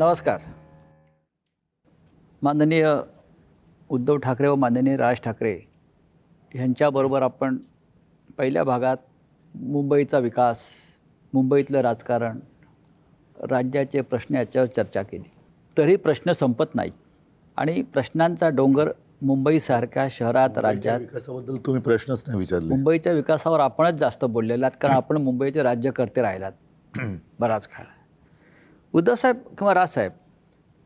नमस्कार. माननीय उद्धव ठाकरे व माननीय राज ठाकरे यांच्याबरोबर आपण पहिल्या भागात मुंबईचा विकास, मुंबईतलं राजकारण, राज्याचे प्रश्न याच्यावर चर्चा केली. तरी प्रश्न संपत नाहीत आणि प्रश्नांचा डोंगर मुंबईसारख्या शहरात, राज्यात. विकासाबद्दल तुम्ही प्रश्नच नाही विचारले. मुंबईच्या विकासावर आपणच जास्त बोललेला आहात, कारण आपण मुंबईचे राज्यकर्ते राहिलात बराच काळ. उद्धवसाहेब किंवा राजसाहेब,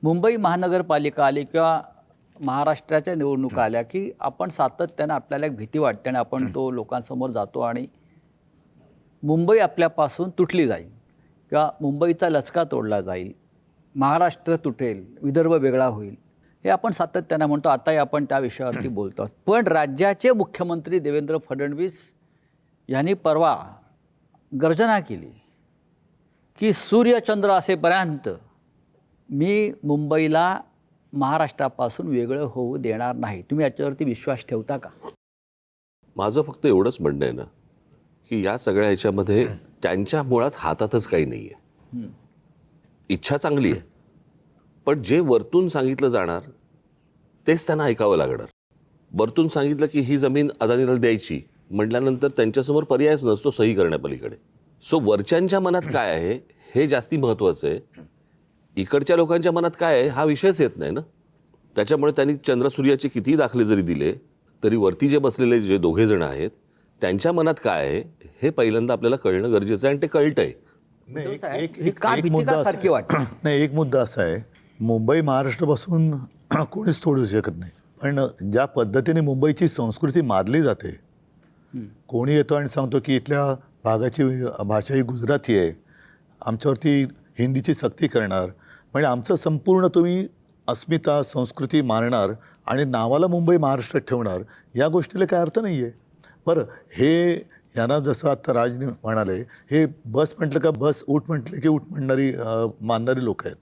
मुंबई महानगरपालिका आली किंवा महाराष्ट्राच्या निवडणुका आल्या की आपण सातत्यानं आपल्याला एक भीती वाटते आणि आपण तो लोकांसमोर जातो आणि मुंबई आपल्यापासून तुटली जाईल किंवा मुंबईचा लचका तोडला जाईल, महाराष्ट्र तुटेल, विदर्भ वेगळा होईल, हे आपण सातत्यानं म्हणतो. आताही आपण त्या विषयावरती बोलतो. पण राज्याचे मुख्यमंत्री देवेंद्र फडणवीस यांनी परवा गर्जना केली की सूर्यचंद्र असेपर्यंत मी मुंबईला महाराष्ट्रापासून वेगळं होऊ देणार नाही. तुम्ही याच्यावरती विश्वास ठेवता का? माझं फक्त एवढंच म्हणणं आहे ना की या सगळ्या ह्याच्यामध्ये त्यांच्या मुळात हातातच काही नाही आहे. इच्छा चांगली आहे, पण जे वरतून सांगितलं जाणार तेच त्यांना ऐकावं लागणार. वरतून सांगितलं की ही जमीन अदानीला द्यायची म्हटल्यानंतर त्यांच्यासमोर पर्यायच नसतो सही करण्यापलीकडे. सो वरच्यांच्या मनात काय आहे हे जास्ती महत्त्वाचं आहे. इकडच्या लोकांच्या मनात काय आहे हा विषयच येत नाही ना. त्याच्यामुळे त्यांनी चंद्रसूर्याचे कितीही दाखले जरी दिले तरी वरती जे बसलेले जे दोघे जण आहेत त्यांच्या मनात काय आहे हे पहिल्यांदा आपल्याला कळणं गरजेचं आहे आणि ते कळतंय. एक मुद्दा असा आहे, मुंबई महाराष्ट्रापासून कोणीच तोडू शकत नाही, पण ज्या पद्धतीने मुंबईची संस्कृती मानली जाते, कोणी येतो आणि सांगतो की इथल्या भागाची भाषा ही गुजराती आहे, आमच्यावरती हिंदीची सक्ती करणार, म्हणजे आमचं संपूर्ण तुम्ही अस्मिता संस्कृती मानणार आणि नावाला मुंबई महाराष्ट्रात ठेवणार, या गोष्टीला काय अर्थ नाही आहे. बरं, हे यांना जसं आता राज म्हणाले, हे बस म्हटलं का बस, उठ म्हटलं की उठ म्हणणारी मानणारी लोक आहेत,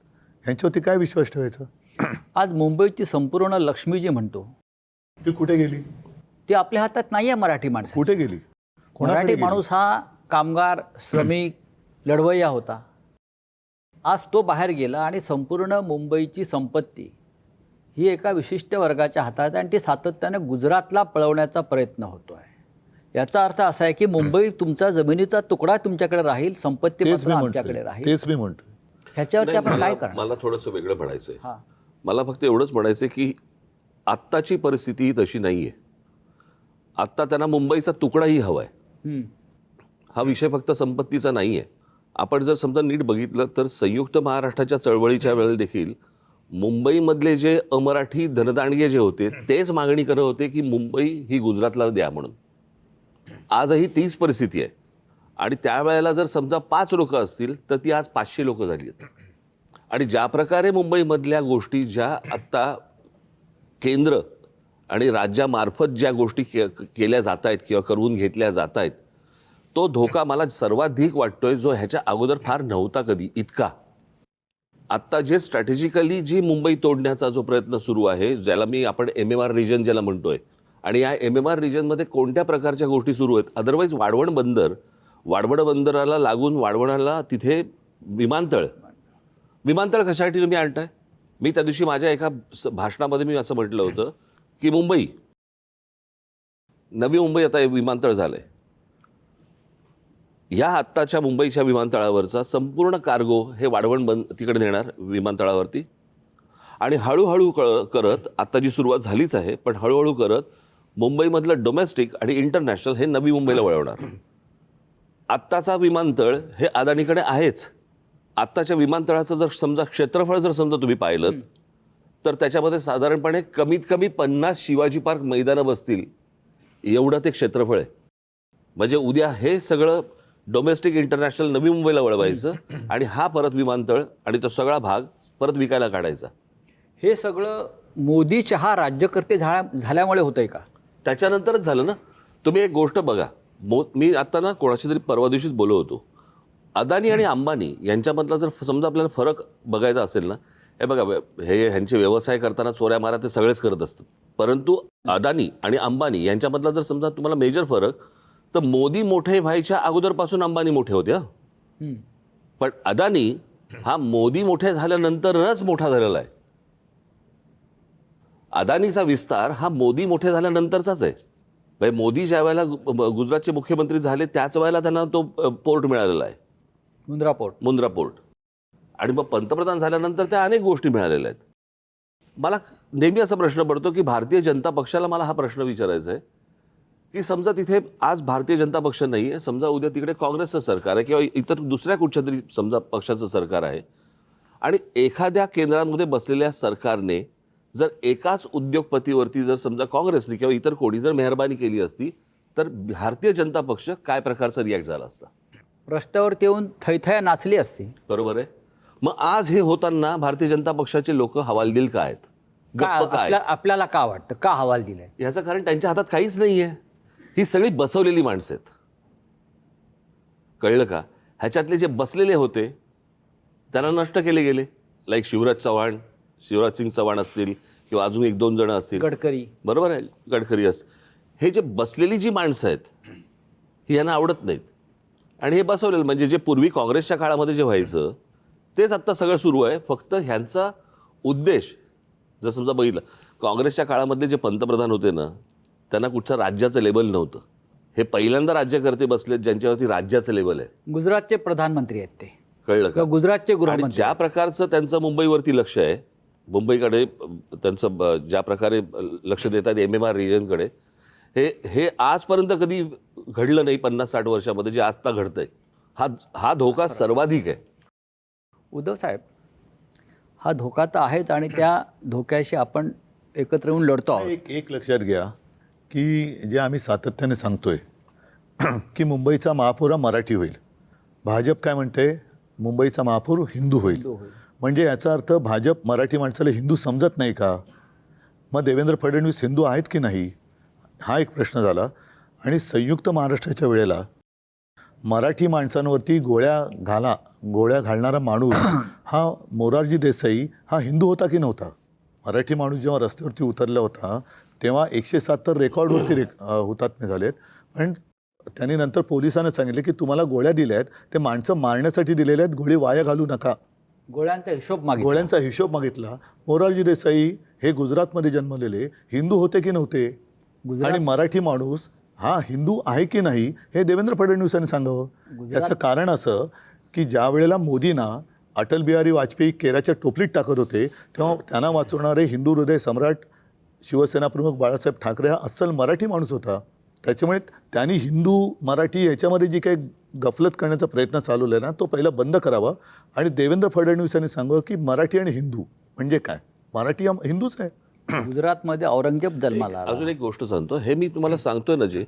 यांच्यावरती काय विश्वास ठेवायचा? आज मुंबईची संपूर्ण लक्ष्मी जी म्हणतो ती कुठे गेली? ती आपल्या हातात नाही आहे. मराठी माणसं कुठे गेली? मराठी माणूस हा कामगार, श्रमिक, लढवय्या होता. आज तो बाहेर गेला आणि संपूर्ण मुंबईची संपत्ती ही एका विशिष्ट वर्गाच्या हातात आणि ती सातत्यानं गुजरातला पळवण्याचा प्रयत्न होतो आहे. याचा अर्थ असा आहे की मुंबई तुमचा जमिनीचा तुकडा तुमच्याकडे राहील, संपत्ती आमच्याकडे राहील. तेच मी म्हणतो. ह्याच्यावरती आपण काय करणार? मला थोडंसं वेगळं म्हणायचं आहे. मला फक्त एवढंच म्हणायचं की आत्ताची परिस्थिती तशी नाही आहे. आत्ता त्यांना मुंबईचा तुकडाही हवा आहे. हा विषय फक्त संपत्तीचा नाही आहे. आपण जर समजा नीट बघितलं तर संयुक्त महाराष्ट्राच्या चळवळीच्या वेळेला देखील मुंबईमधले जे अमराठी धनदांडगे जे होते तेच मागणी करत होते की मुंबई ही गुजरातला द्या म्हणून. आजही तीच परिस्थिती आहे आणि त्यावेळेला जर समजा 5 लोक असतील तर ती आज 500 लोक झाली आहेत. आणि ज्या प्रकारे मुंबईमधल्या गोष्टी ज्या आत्ता केंद्र आणि राज्यामार्फत ज्या गोष्टी केल्या जात आहेत किंवा करून घेतल्या जात आहेत, तो धोका मला सर्वाधिक वाटतोय जो ह्याच्या अगोदर फार नव्हता कधी इतका. आत्ता जे स्ट्रॅटेजिकली जी मुंबई तोडण्याचा जो प्रयत्न सुरू आहे, ज्याला आपण MMR रिजन ज्याला म्हणतोय, आणि या MMR रिजनमध्ये कोणत्या प्रकारच्या गोष्टी सुरू आहेत. अदरवाईज वाढवण बंदराला लागून वाढवणाला तिथे विमानतळ कशासाठी तुम्ही आणताय? मी त्या दिवशी माझ्या एका भाषणामध्ये मी असं म्हटलं होतं की नवी मुंबई आता विमानतळ झालंय. या आत्ताच्या मुंबईच्या विमानतळावरचा संपूर्ण कार्गो हे तिकडे नेणार विमानतळावरती आणि हळूहळू करत, आता जी सुरुवात झालीच आहे पण हळूहळू करत मुंबईमधलं डोमेस्टिक आणि इंटरनॅशनल हे नवी मुंबईला वळवणार. आत्ताचा विमानतळ हे अदानीकडे आहेच. आत्ताच्या विमानतळाचं जर समजा क्षेत्रफळ जर समजा तुम्ही पाहिलं तर त्याच्यामध्ये साधारणपणे कमीत कमी 50 शिवाजी पार्क मैदानं बसतील एवढं ते क्षेत्रफळ आहे. म्हणजे उद्या हे सगळं डोमेस्टिक इंटरनॅशनल नवी मुंबईला वळवायचं आणि हा परत विमानतळ आणि तो सगळा भाग परत विकायला काढायचा. हे सगळं मोदी चहा राज्यकर्ते झाल्यामुळे होतंय का? त्याच्यानंतरच झालं ना. तुम्ही एक गोष्ट बघा, मी आता ना कोणाशी तरी परवा दिवशीच बोलत होतो, अदानी आणि अंबानी यांच्यामधला जर समजा आपल्याला फरक बघायचा असेल ना, हे बघा, हे ह्यांचे व्यवसाय करताना चोऱ्या मारा ते सगळेच करत असतात, परंतु अदानी आणि अंबानी यांच्यामधला जर समजा तुम्हाला मेजर फरक, तर मोदी मोठे व्हायच्या अगोदरपासून अंबानी मोठे होते. पण अदानी हा मोदी मोठे झाल्यानंतरच मोठा झालेला आहे. अदानीचा विस्तार हा मोदी मोठे झाल्यानंतरचाच आहे. म्हणजे मोदी ज्या वेळेला गुजरातचे मुख्यमंत्री झाले त्याच वेळेला त्यांना तो पोर्ट मिळालेला आहे, मुंद्रा पोर्ट. आणि मग पंतप्रधान झाल्यानंतर त्या अनेक गोष्टी मिळालेल्या आहेत. मला नेहमी असा प्रश्न पडतो की भारतीय जनता पक्षाला मला हा प्रश्न विचारायचा आहे की समजा तिथे आज भारतीय जनता पक्ष नाही आहे, समजा उद्या तिकडे काँग्रेसचं सरकार आहे किंवा इतर दुसऱ्या कुठच्या तरी समजा पक्षाचं सरकार आहे, आणि एखाद्या केंद्रांमध्ये बसलेल्या सरकारने जर एकाच उद्योगपतीवरती जर समजा काँग्रेसने किंवा इतर कोणी जर मेहरबानी केली असती तर भारतीय जनता पक्ष काय प्रकारचा रिॲक्ट झाला असता? रस्त्यावरती येऊन थैथया नाचली असती. बरोबर आहे. मग आज हे होताना भारतीय जनता पक्षाचे लोक हवालदिल का आहेत, गप्प काय? आपल्याला का वाटतं का हवाल दिलाय? याचं कारण त्यांच्या हातात काहीच नाही आहे. ही सगळी बसवलेली माणसं आहेत. कळलं का? ह्याच्यातले जे बसलेले होते त्यांना नष्ट केले गेले. लाईक शिवराज सिंग चव्हाण असतील किंवा अजून 1-2 जण असतील, गडकरी, बरोबर आहे, गडकरी असतील. हे जे बसलेली जी माणसं आहेत ही यांना आवडत नाहीत. आणि हे बसवलेलं म्हणजे जे पूर्वी काँग्रेसच्या काळामध्ये जे व्हायचं तेच आत्ता सगळं सुरू आहे. फक्त ह्यांचा उद्देश जर समजा बघितलं, काँग्रेसच्या काळामधले जे पंतप्रधान होते ना त्यांना कुठचं राज्याचं लेबल नव्हतं. हे पहिल्यांदा राज्यकर्ते बसलेत ज्यांच्यावरती राज्याचं लेबल आहे. गुजरातचे प्रधानमंत्री आहेत ते, कळलं का? गुजरातचे आणि गृहमंत्री. ज्या प्रकारचं त्यांचं मुंबईवरती लक्ष आहे, मुंबईकडे त्यांचं ज्या प्रकारे लक्ष देतात MMR रिजनकडे, हे आजपर्यंत कधी घडलं नाही 50-60 वर्षामध्ये जे आत्ता घडतंय. हा धोका सर्वाधिक आहे. उद्धव साहेब, हा धोका तर आहेच आणि त्या धोक्याशी आपण एकत्र येऊन लढतो आहोत. एक लक्षात घ्या की जे आम्ही सातत्याने सांगतोय की मुंबईचा महापौर हा मराठी होईल. भाजप काय म्हणते? मुंबईचा महापौर हिंदू होईल. म्हणजे याचा अर्थ भाजप मराठी माणसाला हिंदू समजत नाही का? मग देवेंद्र फडणवीस हिंदू आहेत की नाही, हा एक प्रश्न झाला. आणि संयुक्त महाराष्ट्राच्या वेळेला मराठी माणसांवरती गोळ्या घालणारा माणूस हा मोरारजी देसाई हा हिंदू होता की नव्हता? मराठी माणूस जेव्हा रस्त्यावरती उतरला होता तेव्हा 107 रेकॉर्डवरती हुतात्मे झालेत. पण त्यांनी नंतर पोलिसांना सांगितले की तुम्हाला गोळ्या दिल्या आहेत ते माणसं मारण्यासाठी दिलेल्या आहेत, गोळी वाया घालू नका. गोळ्यांचा हिशोब मागितला. मोरारजी देसाई हे गुजरातमध्ये जन्मलेले हिंदू होते की नव्हते? आणि मराठी माणूस हा हिंदू आहे की नाही हे देवेंद्र फडणवीसांनी सांगावं. याचं कारण असं की ज्या वेळेला मोदींना अटल बिहारी वाजपेयी केराच्या टोपलीत टाकत होते तेव्हा त्यांना वाचवणारे हिंदू हृदय सम्राट शिवसेना प्रमुख बाळासाहेब ठाकरे हा अस्सल मराठी माणूस होता. त्याच्यामुळे त्यांनी हिंदू मराठी याच्यामध्ये जी काही गफलत करण्याचा प्रयत्न चालवला ना तो पहिला बंद करावा. आणि देवेंद्र फडणवीसांनी सांगावं की मराठी आणि हिंदू म्हणजे काय? मराठी हा हिंदूच आहे. गुजरातमध्ये औरंगजेब जन्माला आला. अजून एक गोष्ट सांगतो, हे मी तुम्हाला सांगतोय ना, जे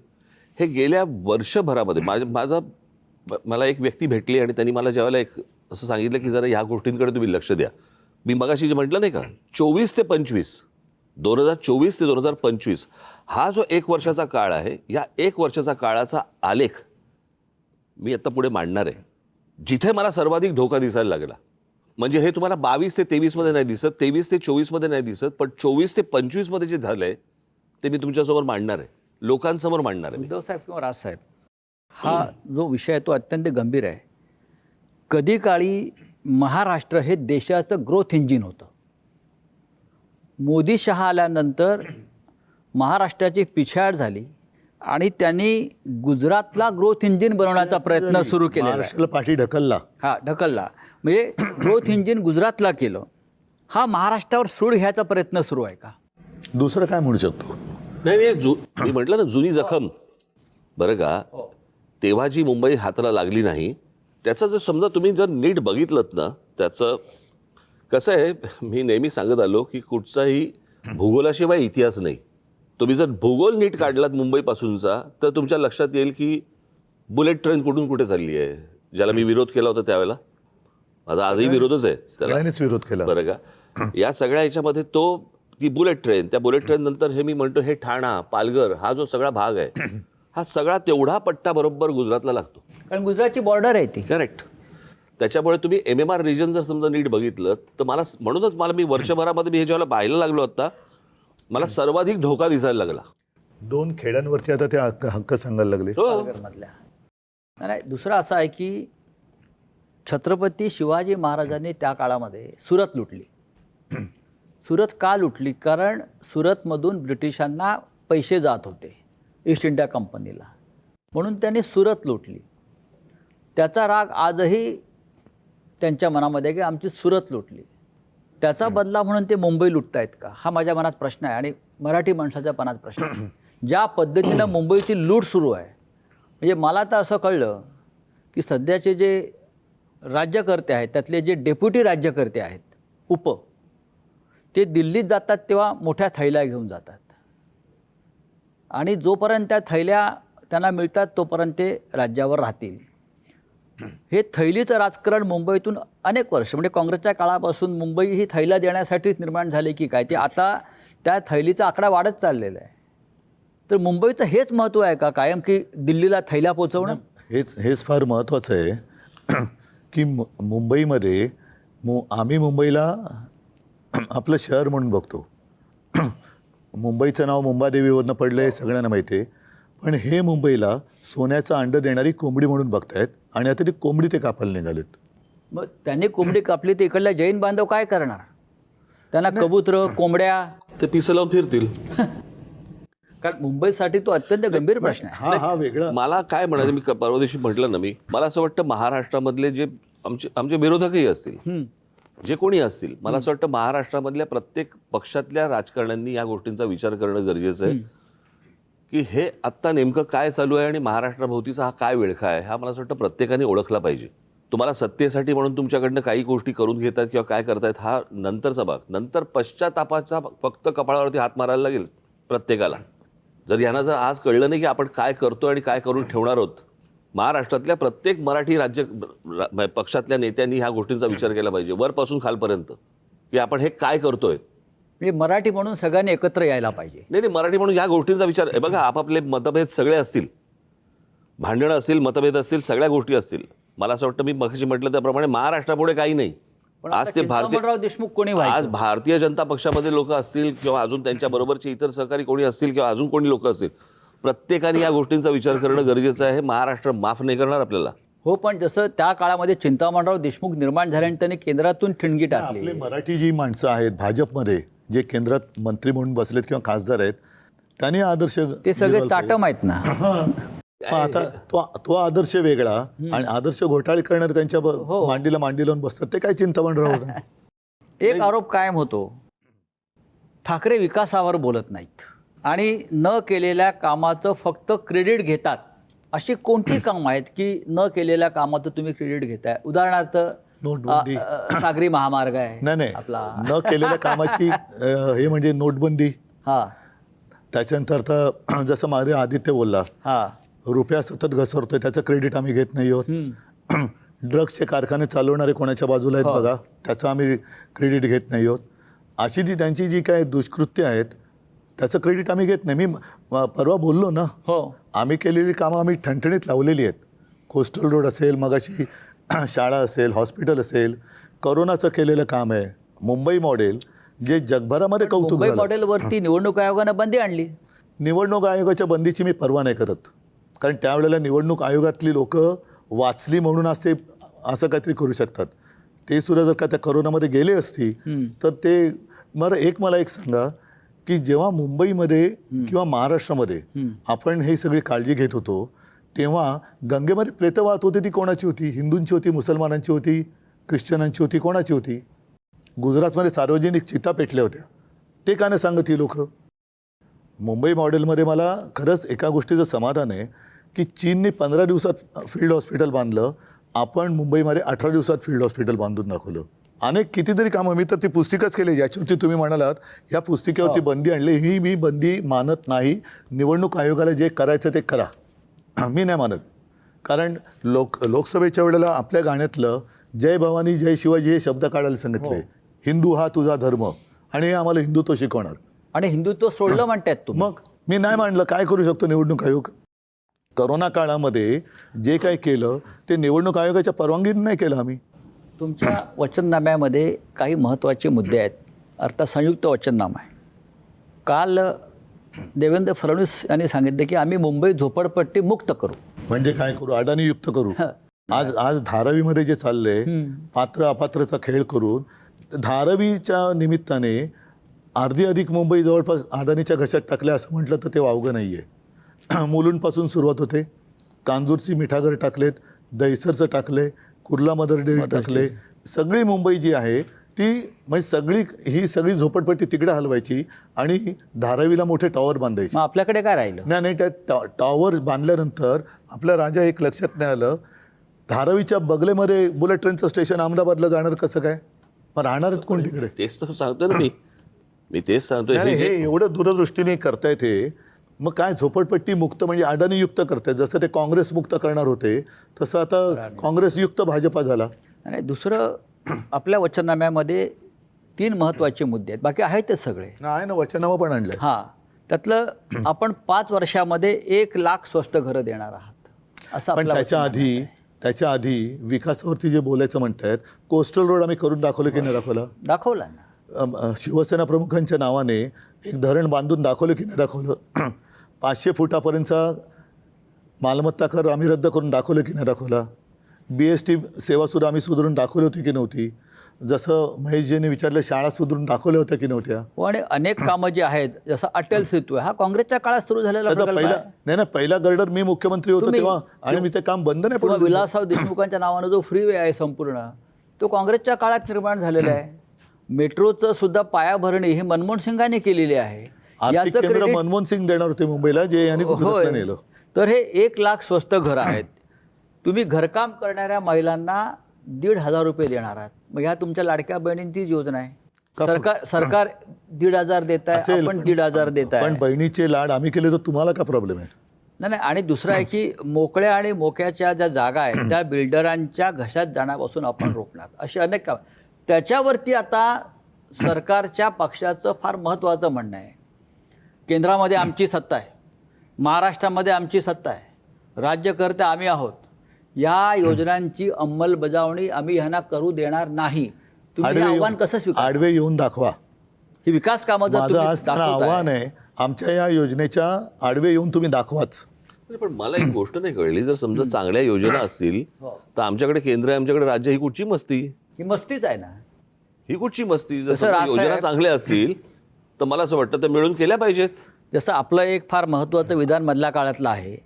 हे गेल्या वर्षभरामध्ये मला एक व्यक्ती भेटली आणि त्यांनी मला ज्यावेळेला एक असं सांगितलं की जरा ह्या गोष्टींकडे तुम्ही लक्ष द्या. मी मगाशी जे म्हटलं नाही का 2024 ते 2025 हा जो 1 वर्षाचा काळ आहे, या 1 वर्षाचा काळाचा आलेख मी आता पुढे मांडणार आहे. जिथे मला सर्वाधिक धोका दिसायला लागला म्हणजे हे तुम्हाला 22 ते 23 मध्ये नाही दिसत, 23 ते 24 मध्ये नाही दिसत, पण 24 ते 25 मध्ये जे झालंय ते मी तुमच्यासमोर मांडणार आहे, लोकांसमोर मांडणार आहे. उद्धव साहेब किंवा राजसाहेब, हा जो विषय आहे तो अत्यंत गंभीर आहे. कधी काळी महाराष्ट्र हे देशाचं ग्रोथ इंजिन होतं. मोदी शहा आल्यानंतर महाराष्ट्राची पिछाड झाली आणि त्यांनी गुजरातला ग्रोथ इंजिन बनवण्याचा प्रयत्न सुरू केला. महाराष्ट्राला पाठी ढकलला. ढकलला म्हणजे ग्रोथ इंजिन गुजरातला केलं. हा महाराष्ट्रावर सूड घ्यायचा प्रयत्न सुरू आहे का? दुसरं काय म्हणू शकतो? नाही, मी म्हटलं ना, जुनी जखम. बरं का, तेव्हा जी मुंबई हाताला लागली नाही त्याचं जर समजा तुम्ही जर नीट बघितलं ना, त्याचं कसं आहे, मी नेहमी सांगत आलो की कुठचाही भूगोलाशिवाय इतिहास नाही. तुम्ही जर भूगोल नीट काढलात मुंबईपासूनचा तर तुमच्या लक्षात येईल की बुलेट ट्रेन कुठून कुठे चालली आहे, ज्याला मी विरोध केला होता त्यावेळेला. माझा आजही विरोधच आहे त्याला. सगळ्यांनीच विरोध केला. बरं का, या सगळ्या ह्याच्यामध्ये ती बुलेट ट्रेन, त्या बुलेट ट्रेन नंतर हे मी म्हणतो हे ठाणा पालघर हा जो सगळा भाग आहे हा सगळा तेवढा पट्टा बरोबर गुजरातला लागतो, कारण गुजरातची बॉर्डर आहे ती. करेक्ट. त्याच्यामुळे तुम्ही MMR रिजन जर समजा नीट बघितलं तर म्हणूनच मी वर्षभरामध्ये मी हे जेव्हा पाहायला लागलो आता मला सर्वाधिक धोका दिसायला लागला. 2 खेड्यांवरती आता ते हक्क सांगायला लागले. पालघरमधल्या. नाही, दुसरं असं आहे की छत्रपती शिवाजी महाराजांनी त्या काळामध्ये सुरत लुटली. सुरत का लुटली? कारण सुरतमधून ब्रिटिशांना पैसे जात होते ईस्ट इंडिया कंपनीला, म्हणून त्यांनी सुरत लुटली. त्याचा राग आजही त्यांच्या मनामध्ये आहे की आमची सुरत लुटली. त्याचा बदला म्हणून ते मुंबई लुटतायत का, हा माझ्या मनात प्रश्न आहे आणि मराठी माणसाच्या मनात प्रश्न आहे. ज्या पद्धतीनं मुंबईची लूट सुरू आहे, म्हणजे मला तर असं कळलं की सध्याचे जे राज्यकर्ते आहेत त्यातले जे डेप्युटी राज्यकर्ते आहेत ते दिल्लीत जातात तेव्हा मोठ्या थैल्या घेऊन जातात आणि जोपर्यंत त्या थैल्या त्यांना मिळतात तोपर्यंत ते राज्यावर राहतील. हे थैलीचं राजकारण मुंबईतून अनेक वर्ष म्हणजे काँग्रेसच्या काळापासून मुंबई ही थैल्या देण्यासाठीच निर्माण झाली की काय, ते आता त्या थैलीचा आकडा वाढत चाललेला आहे. तर मुंबईचं हेच महत्त्व आहे का कायम की दिल्लीला थैल्या पोचवणं? हेच फार महत्त्वाचं आहे की मुंबईमध्ये आम्ही मुंबईला आपलं शहर म्हणून बघतो. मुंबईचं नाव मुंबादेवीवरनं पडलं आहे सगळ्यांना माहिती आहे, पण हे मुंबईला सोन्याचं अंडं देणारी कोंबडी म्हणून बघतायत आणि आता ती कोंबडी ते कापायला निघालेत. मग त्यांनी कोंबडी कापली तर इकडल्या जैन बांधव काय करणार? त्यांना कबूतर कोंबड्या ते पिसं लावून फिरतील. कारण मुंबईसाठी तो अत्यंत गंभीर प्रश्न आहे. हा वेगळा. मला काय म्हणायचं, मी परवा दिवशी म्हटलं ना, मला असं वाटतं महाराष्ट्रामधले जे आमचे विरोधकही असतील, जे कोणी असतील, मला असं वाटतं महाराष्ट्रामधल्या प्रत्येक पक्षातल्या राजकारण्यांनी या गोष्टींचा विचार करणं गरजेचं आहे की हे आत्ता नेमकं काय चालू आहे आणि महाराष्ट्राभोवतीचा हा काय विळखा आहे, हा मला असं वाटतं प्रत्येकाने ओळखला पाहिजे. तुम्हाला सत्तेसाठी म्हणून तुमच्याकडनं काही गोष्टी करून घेतात किंवा काय करतायत हा नंतरचा भाग. नंतर पश्चातापाचा फक्त कपाळावरती हात मारायला लागेल प्रत्येकाला. जर यांना जर आज कळलं नाही की आपण काय करतो आणि काय करून ठेवणार आहोत, महाराष्ट्रातल्या प्रत्येक मराठी पक्षातल्या नेत्यांनी ह्या गोष्टींचा विचार केला पाहिजे वरपासून खालपर्यंत की आपण हे काय करतोय. म्हणजे मराठी म्हणून सगळ्यांनी एकत्र यायला पाहिजे. नाही, मराठी म्हणून ह्या गोष्टींचा विचार आहे. बघा, आपापले मतभेद सगळे असतील, भांडणं असतील, मतभेद असतील, सगळ्या गोष्टी असतील. मला असं वाटतं, मी मगाशी म्हटलं त्याप्रमाणे महाराष्ट्रापुढे काही नाही. आज ते चिंतामणराव देशमुख कोणी व्हायचं? आज भारतीय जनता पक्षामध्ये लोक असतील किंवा अजून त्यांच्या बरोबरचे इतर सहकारी कोणी असतील किंवा अजून कोणी लोक असतील, प्रत्येकाने या गोष्टींचा विचार करणं गरजेचं आहे. महाराष्ट्र माफ नाही करणार आपल्याला. हो, पण जसं त्या काळामध्ये चिंतामणराव देशमुख निर्माण झाल्याने त्यांनी केंद्रातून ठिणगी टाकली. आपले मराठी जी माणसं आहेत भाजपमध्ये जे केंद्रात मंत्री म्हणून बसलेत किंवा खासदार आहेत, त्यांनी आदर्श ते सगळे चाटम आहेत ना. आता तो आदर्श वेगळा आणि आदर्श घोटाळे करणारे त्यांच्या मांडीला मांडी लावून बसतात, ते काय चिंतामणराव. एक आरोप कायम होतो, ठाकरे विकासावर बोलत नाहीत आणि न केलेल्या कामाचं फक्त क्रेडिट घेतात. अशी कोणती कामं आहेत की न केलेल्या कामाचं तुम्ही क्रेडिट घेताय? उदाहरणार्थ नोटबंदी, सागरी महामार्ग आहे नाही आपला, न केलेल्या कामाची हे म्हणजे नोटबंदी. हा, त्याच्यानंतर तर जसं माझे आदित्य बोलला, हा, रुपया सतत घसरतोय त्याचं क्रेडिट आम्ही घेत नाही आहोत. ड्रग्सचे कारखाने चालवणारे कोणाच्या बाजूला आहेत बघा, त्याचं आम्ही क्रेडिट घेत नाही आहोत. अशी ती त्यांची जी काय दुष्कृत्य आहेत त्याचं क्रेडिट आम्ही घेत नाही. मी परवा बोललो ना, हो, आम्ही केलेली कामं आम्ही ठणठणीत लावलेली आहेत. कोस्टल रोड असेल, मगाशी शाळा असेल, हॉस्पिटल असेल, करोनाचं केलेलं काम आहे. मुंबई मॉडेल जे जगभरामध्ये कौतुक मुंबई झालं. मॉडेलवरती निवडणूक आयोगानं बंदी आणली. निवडणूक आयोगाच्या बंदीची मी पर्वा नाही करत, कारण त्यावेळेला निवडणूक आयोगातली लोक वाचली म्हणून असं काहीतरी करू शकतात. ते सुद्धा जर का त्या करोनामध्ये गेले असती तर ते मला एक सांगा की जेव्हा मुंबईमध्ये किंवा महाराष्ट्रामध्ये आपण हे सगळी काळजी घेत होतो तेव्हा गंगेमध्ये प्रेतं वाहत होती, ती कोणाची होती? हिंदूंची होती, मुसलमानांची होती, ख्रिश्चनांची होती, कोणाची होती? गुजरातमध्ये सार्वजनिक चिता पेटल्या होत्या, ते का नाही सांगत ही लोक? मुंबई मॉडेलमध्ये मला खरंच एका गोष्टीचं समाधान आहे की चीनने 15 दिवसात फील्ड हॉस्पिटल बांधलं, आपण मुंबईमध्ये 18 दिवसात फील्ड हॉस्पिटल बांधून दाखवलं. अनेक कितीतरी कामं, मी तर ती पुस्तिकाच केली याच्यावरती तुम्ही म्हणालात या पुस्तिकेवरती बंदी आणली. ही मी बंदी मानत नाही. निवडणूक आयोगाला जे करायचं ते करा, मी नाही मानत. कारण लोकसभेच्या वेळेला आपल्या गाण्यातलं जय भवानी जय शिवाजी हे शब्द काढायला सांगितले. हिंदू हा तुझा धर्म, आणि हे आम्हाला हिंदुत्व शिकवणार आणि हिंदुत्व सोडलं म्हणतात तुम्ही. मग मी नाही मानलं. काय करू शकतो निवडणूक आयोग? करोना काळामध्ये जे काही केलं ते निवडणूक आयोगाच्या परवानगीने नाही केलं आम्ही. तुमच्या वचननाम्यामध्ये काही महत्त्वाचे मुद्दे आहेत, अर्थात संयुक्त वचननामा आहे. काल देवेंद्र फडणवीस यांनी सांगितले की आम्ही मुंबई झोपडपट्टी मुक्त करू. म्हणजे काय करू? अडाणी युक्त करू. आज आज धारावीमध्ये जे चाललंय पात्र अपात्रचा खेळ करून धारावीच्या निमित्ताने अर्धी अधिक मुंबई जवळपास अडाणीच्या घशात टाकल्या असं म्हटलं तर ते वावगं नाही आहे. मुलुंडपासून सुरुवात होते, कांजूरची मिठागर टाकलेत, दहिसरचं टाकले, कुर्ला मदर डेअरी टाकले. सगळी मुंबई जी आहे ती म्हणजे ही सगळी झोपडपट्टी तिकडे हलवायची आणि धारावीला मोठे टॉवर बांधायचे. मग आपल्याकडे काय राहिलं? नाही त्या टॉवर बांधल्यानंतर आपल्या राजा एक लक्षात नाही आलं, धारावीच्या बगलेमध्ये बुलेट ट्रेनचं स्टेशन अहमदाबादला जाणार कसं काय? मग राहणार आहेत कोण तिकडे? तेच तर सांगतो ना मी तेच सांगतोय. नाही, हे एवढं दूरदृष्टीने करतायत हे. मग काय झोपडपट्टी मुक्त म्हणजे अडाणीयुक्त करतायत. जसं ते काँग्रेस मुक्त करणार होते तसं आता काँग्रेसयुक्त भाजपा झाला. आणि दुसरं, आपल्या वचननाम्यामध्ये 3 महत्त्वाचे मुद्दे आहेत, बाकी आहेतच सगळे. आहे ना, वचनामा पण आणलंय. हां, त्यातलं आपण 5 वर्षामध्ये 1 लाख स्वस्त घरं देणार आहात असं पण आपलं त्याच्या आधी विकासावरती जे बोलायचं म्हणतायत, कोस्टल रोड आम्ही करून दाखवलं की नाही दाखवलं? दाखवला ना. शिवसेना प्रमुखांच्या नावाने एक धरण बांधून दाखवलं की नाही दाखवलं? 500 फुटापर्यंतचा मालमत्ता कर आम्ही रद्द करून दाखवलं की नाही दाखवला? BST सेवासुद्धा आम्ही सुधारून दाखवली होती की नव्हती? जसं महेशजींनी विचारलं, शाळा सुधारून दाखवल्या होत्या की नव्हत्या? आणि अनेक कामं जी आहेत, जसं अटल सेतू आहे, हा काँग्रेसच्या काळात सुरू झालेला प्रकल्प आहे. पहिला गर्डर मी मुख्यमंत्री होतो तेव्हा, आणि मी ते काम बंद नाही किंवा पडलं. विलासराव देशमुखांच्या नावानं जो फ्रीवे आहे संपूर्ण, तो काँग्रेसच्या काळात निर्माण झालेला आहे. मेट्रोचं सुद्धा पायाभरणी ही मनमोहन सिंगांनी केलेली आहे. आर्थिक केंद्र मनमोहन सिंग देणार होते मुंबईला, जे यांनी गुजरातला नेलं. तर हे 1 लाख स्वस्त घरं आहेत. तुम्ही घरकाम करणाऱ्या महिलांना 1,500 रुपये देणार आहात. मग ह्या तुमच्या लाडक्या बहिणींचीच योजना आहे. सरकार 1,500 देत आहे, आपण 1,500 देत आहे. पण बहिणीचे लाड आम्ही केले तर तुम्हाला काय प्रॉब्लेम आहे? नाही. आणि दुसरं आहे की मोकळ्या आणि मोक्याच्या ज्या जागा आहेत त्या बिल्डरांच्या घशात जाण्यापासून आपण रोखणार, अशी अनेक काम. त्याच्यावरती आता सरकारच्या पक्षाचं फार महत्त्वाचं म्हणणं आहे, केंद्रामध्ये आमची सत्ता आहे, महाराष्ट्रामध्ये आमची सत्ता आहे, राज्यकर्ते आम्ही आहोत, या योजनांची अंमलबजावणी आम्ही ह्यांना करू देणार नाही. तुम्ही हे आव्हान कसं स्वीकार? आडवे येऊन दाखवा. ही विकास कामं जर माझं आज त्यांना तुम्ही आव्हान आहे, आमच्या या योजनेच्या आडवे येऊन तुम्ही दाखवाच. पण मला एक गोष्ट नाही कळली, जर समजा चांगल्या योजना असतील तर आमच्याकडे केंद्र आहे, आमच्याकडे राज्य, ही कुठची मस्ती? ही मस्तीच आहे ना. ही कुठची मस्ती? जर समजा योजना चांगल्या असतील तर मला असं वाटतं त्या मिळून केल्या पाहिजेत. जसं आपलं एक फार महत्त्वाचं विधान मधल्या काळातलं आहे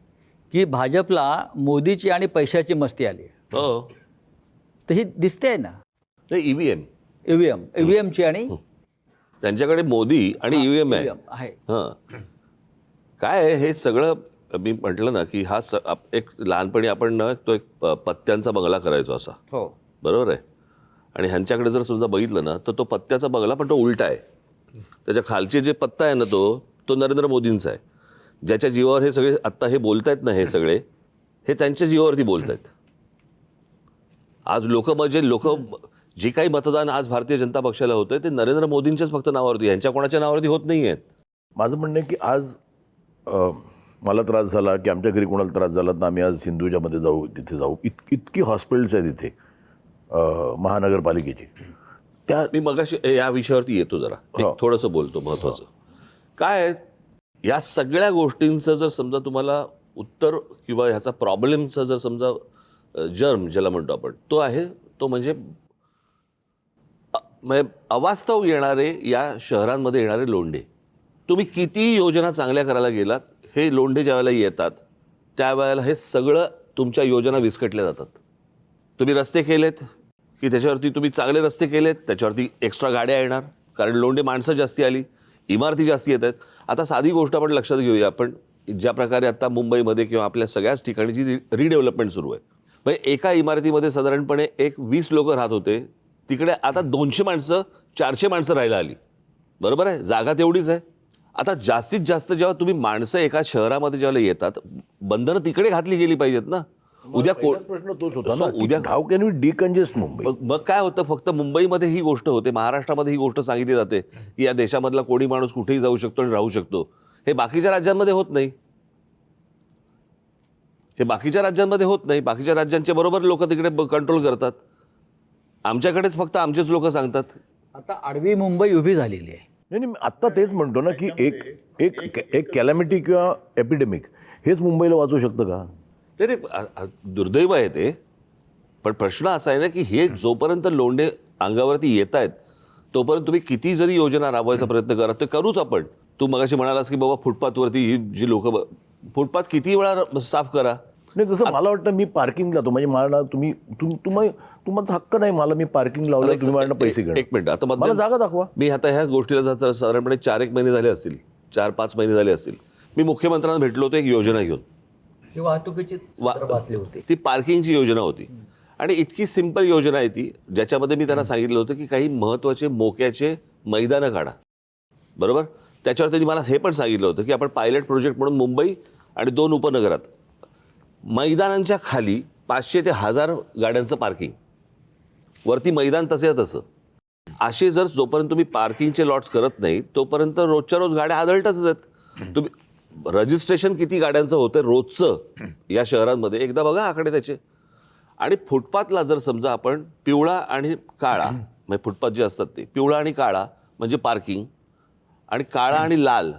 की भाजपला मोदीची आणि पैशाची मस्ती आली. हो, तर ही दिसते ना. नाही, ईव्हीएमची आणि त्यांच्याकडे मोदी आणि ईव्हीएम आहे. हां, काय आहे हे सगळं? मी म्हटलं ना की हा एक लहानपणी आपण ना तो एक पत्त्यांचा बंगला करायचो असा. हो, बरोबर आहे. आणि ह्यांच्याकडे जर समजा बघितलं ना तर तो पत्त्याचा बंगला, पण तो उलटा आहे. त्याच्या खालचे जे पत्ता आहे ना तो नरेंद्र मोदींचा आहे. ज्याच्या जीवावर हे सगळे आत्ता हे बोलतायत ना, हे सगळे हे त्यांच्या जीवावरती बोलतायत. आज लोक जे काही मतदान आज भारतीय जनता पक्षाला होतंय ते नरेंद्र मोदींच्याच फक्त नावावरती, यांच्या कोणाच्या नावावरती होत नाही आहेत. माझं म्हणणं आहे की आज मला त्रास झाला की आमच्या घरी कोणाला त्रास झाला तर आम्ही आज हिंदूजामध्ये जाऊ, तिथे जाऊ. इतकी हॉस्पिटल्स आहेत इथे महानगरपालिकेची. त्या मी मगाशी या विषयावरती येतो, जरा एक थोडंसं बोलतो. महत्त्वाचं काय आहे, या सगळ्या गोष्टींचं जर समजा तुम्हाला उत्तर किंवा ह्याचा प्रॉब्लेमचा जर समजा जर्म ज्याला म्हणतो आपण, तो आहे तो म्हणजे अवास्तव येणारे या शहरांमध्ये येणारे लोंढे. तुम्ही किती योजना चांगल्या करायला गेलात, हे लोंढे ज्या वेळेला येतात त्यावेळेला हे सगळं तुमच्या योजना विस्कटल्या जातात. तुम्ही रस्ते केलेत की त्याच्यावरती तुम्ही चांगले रस्ते केलेत, त्याच्यावरती एक्स्ट्रा गाड्या येणार कारण लोंढे माणसं जास्ती आली, इमारती जास्ती येत आहेत. आता साधी गोष्ट आपण लक्षात घेऊया, आपण ज्या प्रकारे आता मुंबईमध्ये किंवा आपल्या सगळ्याच ठिकाणी जी रिडेव्हलपमेंट सुरू आहे, म्हणजे एका इमारतीमध्ये साधारणपणे 20 लोक राहत होते, तिकडे आता 200 माणसं 400 माणसं राहायला आली. बरोबर आहे, जागा तेवढीच आहे. आता जास्तीत जास्त जेव्हा तुम्ही माणसं एका शहरामध्ये ज्यावेळेला येतात, बंधनं तिकडे घातली गेली पाहिजेत ना. उद्या प्रश्न तोच होता ना, उद्या how can we decongest Mumbai? मग काय होतं, फक्त मुंबईमध्ये ही गोष्ट होते, महाराष्ट्रामध्ये ही गोष्ट सांगितली जाते की या देशामधला कोणी माणूस कुठेही जाऊ शकतो आणि राहू शकतो. हे बाकीच्या राज्यांमध्ये होत नाही. बाकीच्या राज्यांच्या बरोबर लोक तिकडे कंट्रोल करतात. आमच्याकडेच फक्त आमचेच लोक सांगतात. आता आडवी मुंबई उभी झालेली आहे. नाही, आत्ता तेच म्हणतो ना की एक कॅलॅमिटी किंवा एपिडेमिक हेच मुंबईला वाचू शकतं का? नाही, दुर्दैव आहे ते. पण प्रश्न असा आहे ना की हे जोपर्यंत लोंढे अंगावरती येत आहेत तोपर्यंत तुम्ही किती जरी योजना राबवायचा प्रयत्न करा ते करूच आपण. तू मगाशी म्हणालास की बाबा फुटपाथवरती ही जी लोक फुटपाथ किती वेळा साफ करा. नाही जसं मला वाटतं मी पार्किंग लावतो म्हणजे मला तुमचा हक्क नाही मला मी पार्किंग लावलं तुम्ही मला पैसे घेणार. एक मिनिट आता मला जागा दाखवा. मी आता ह्या गोष्टीला साधारणपणे 4-1 महिने झाले असतील, 4-5 महिने झाले असतील. मी मुख्यमंत्र्यांना भेटलो होतो एक योजना घेऊन. ही वाहतुकीची वाचली होती. ती पार्किंगची योजना होती आणि इतकी सिंपल योजना आहे ती, ज्याच्यामध्ये मी त्यांना सांगितलं होतं की काही महत्त्वाचे मोक्याचे मैदानं काढा. बरोबर. त्याच्यावर त्यांनी मला हे पण सांगितलं होतं की आपण पायलट प्रोजेक्ट म्हणून मुंबई आणि 2 उपनगरात मैदानांच्या खाली 500 ते 1000 गाड्यांचं पार्किंग, वरती मैदान तसं असे जर जोपर्यंत तुम्ही पार्किंगचे लॉट्स करत नाही तोपर्यंत रोजच्या रोज गाड्या आदळतच आहेत. तुम्ही रजिस्ट्रेशन किती गाड्यांचं होतं रोजचं या शहरांमध्ये एकदा बघा आकडे त्याचे. आणि फुटपाथला जर समजा आपण पिवळा आणि काळा म्हणजे फुटपाथ जे असतात ते पिवळा आणि काळा म्हणजे पार्किंग आणि काळा आणि लाल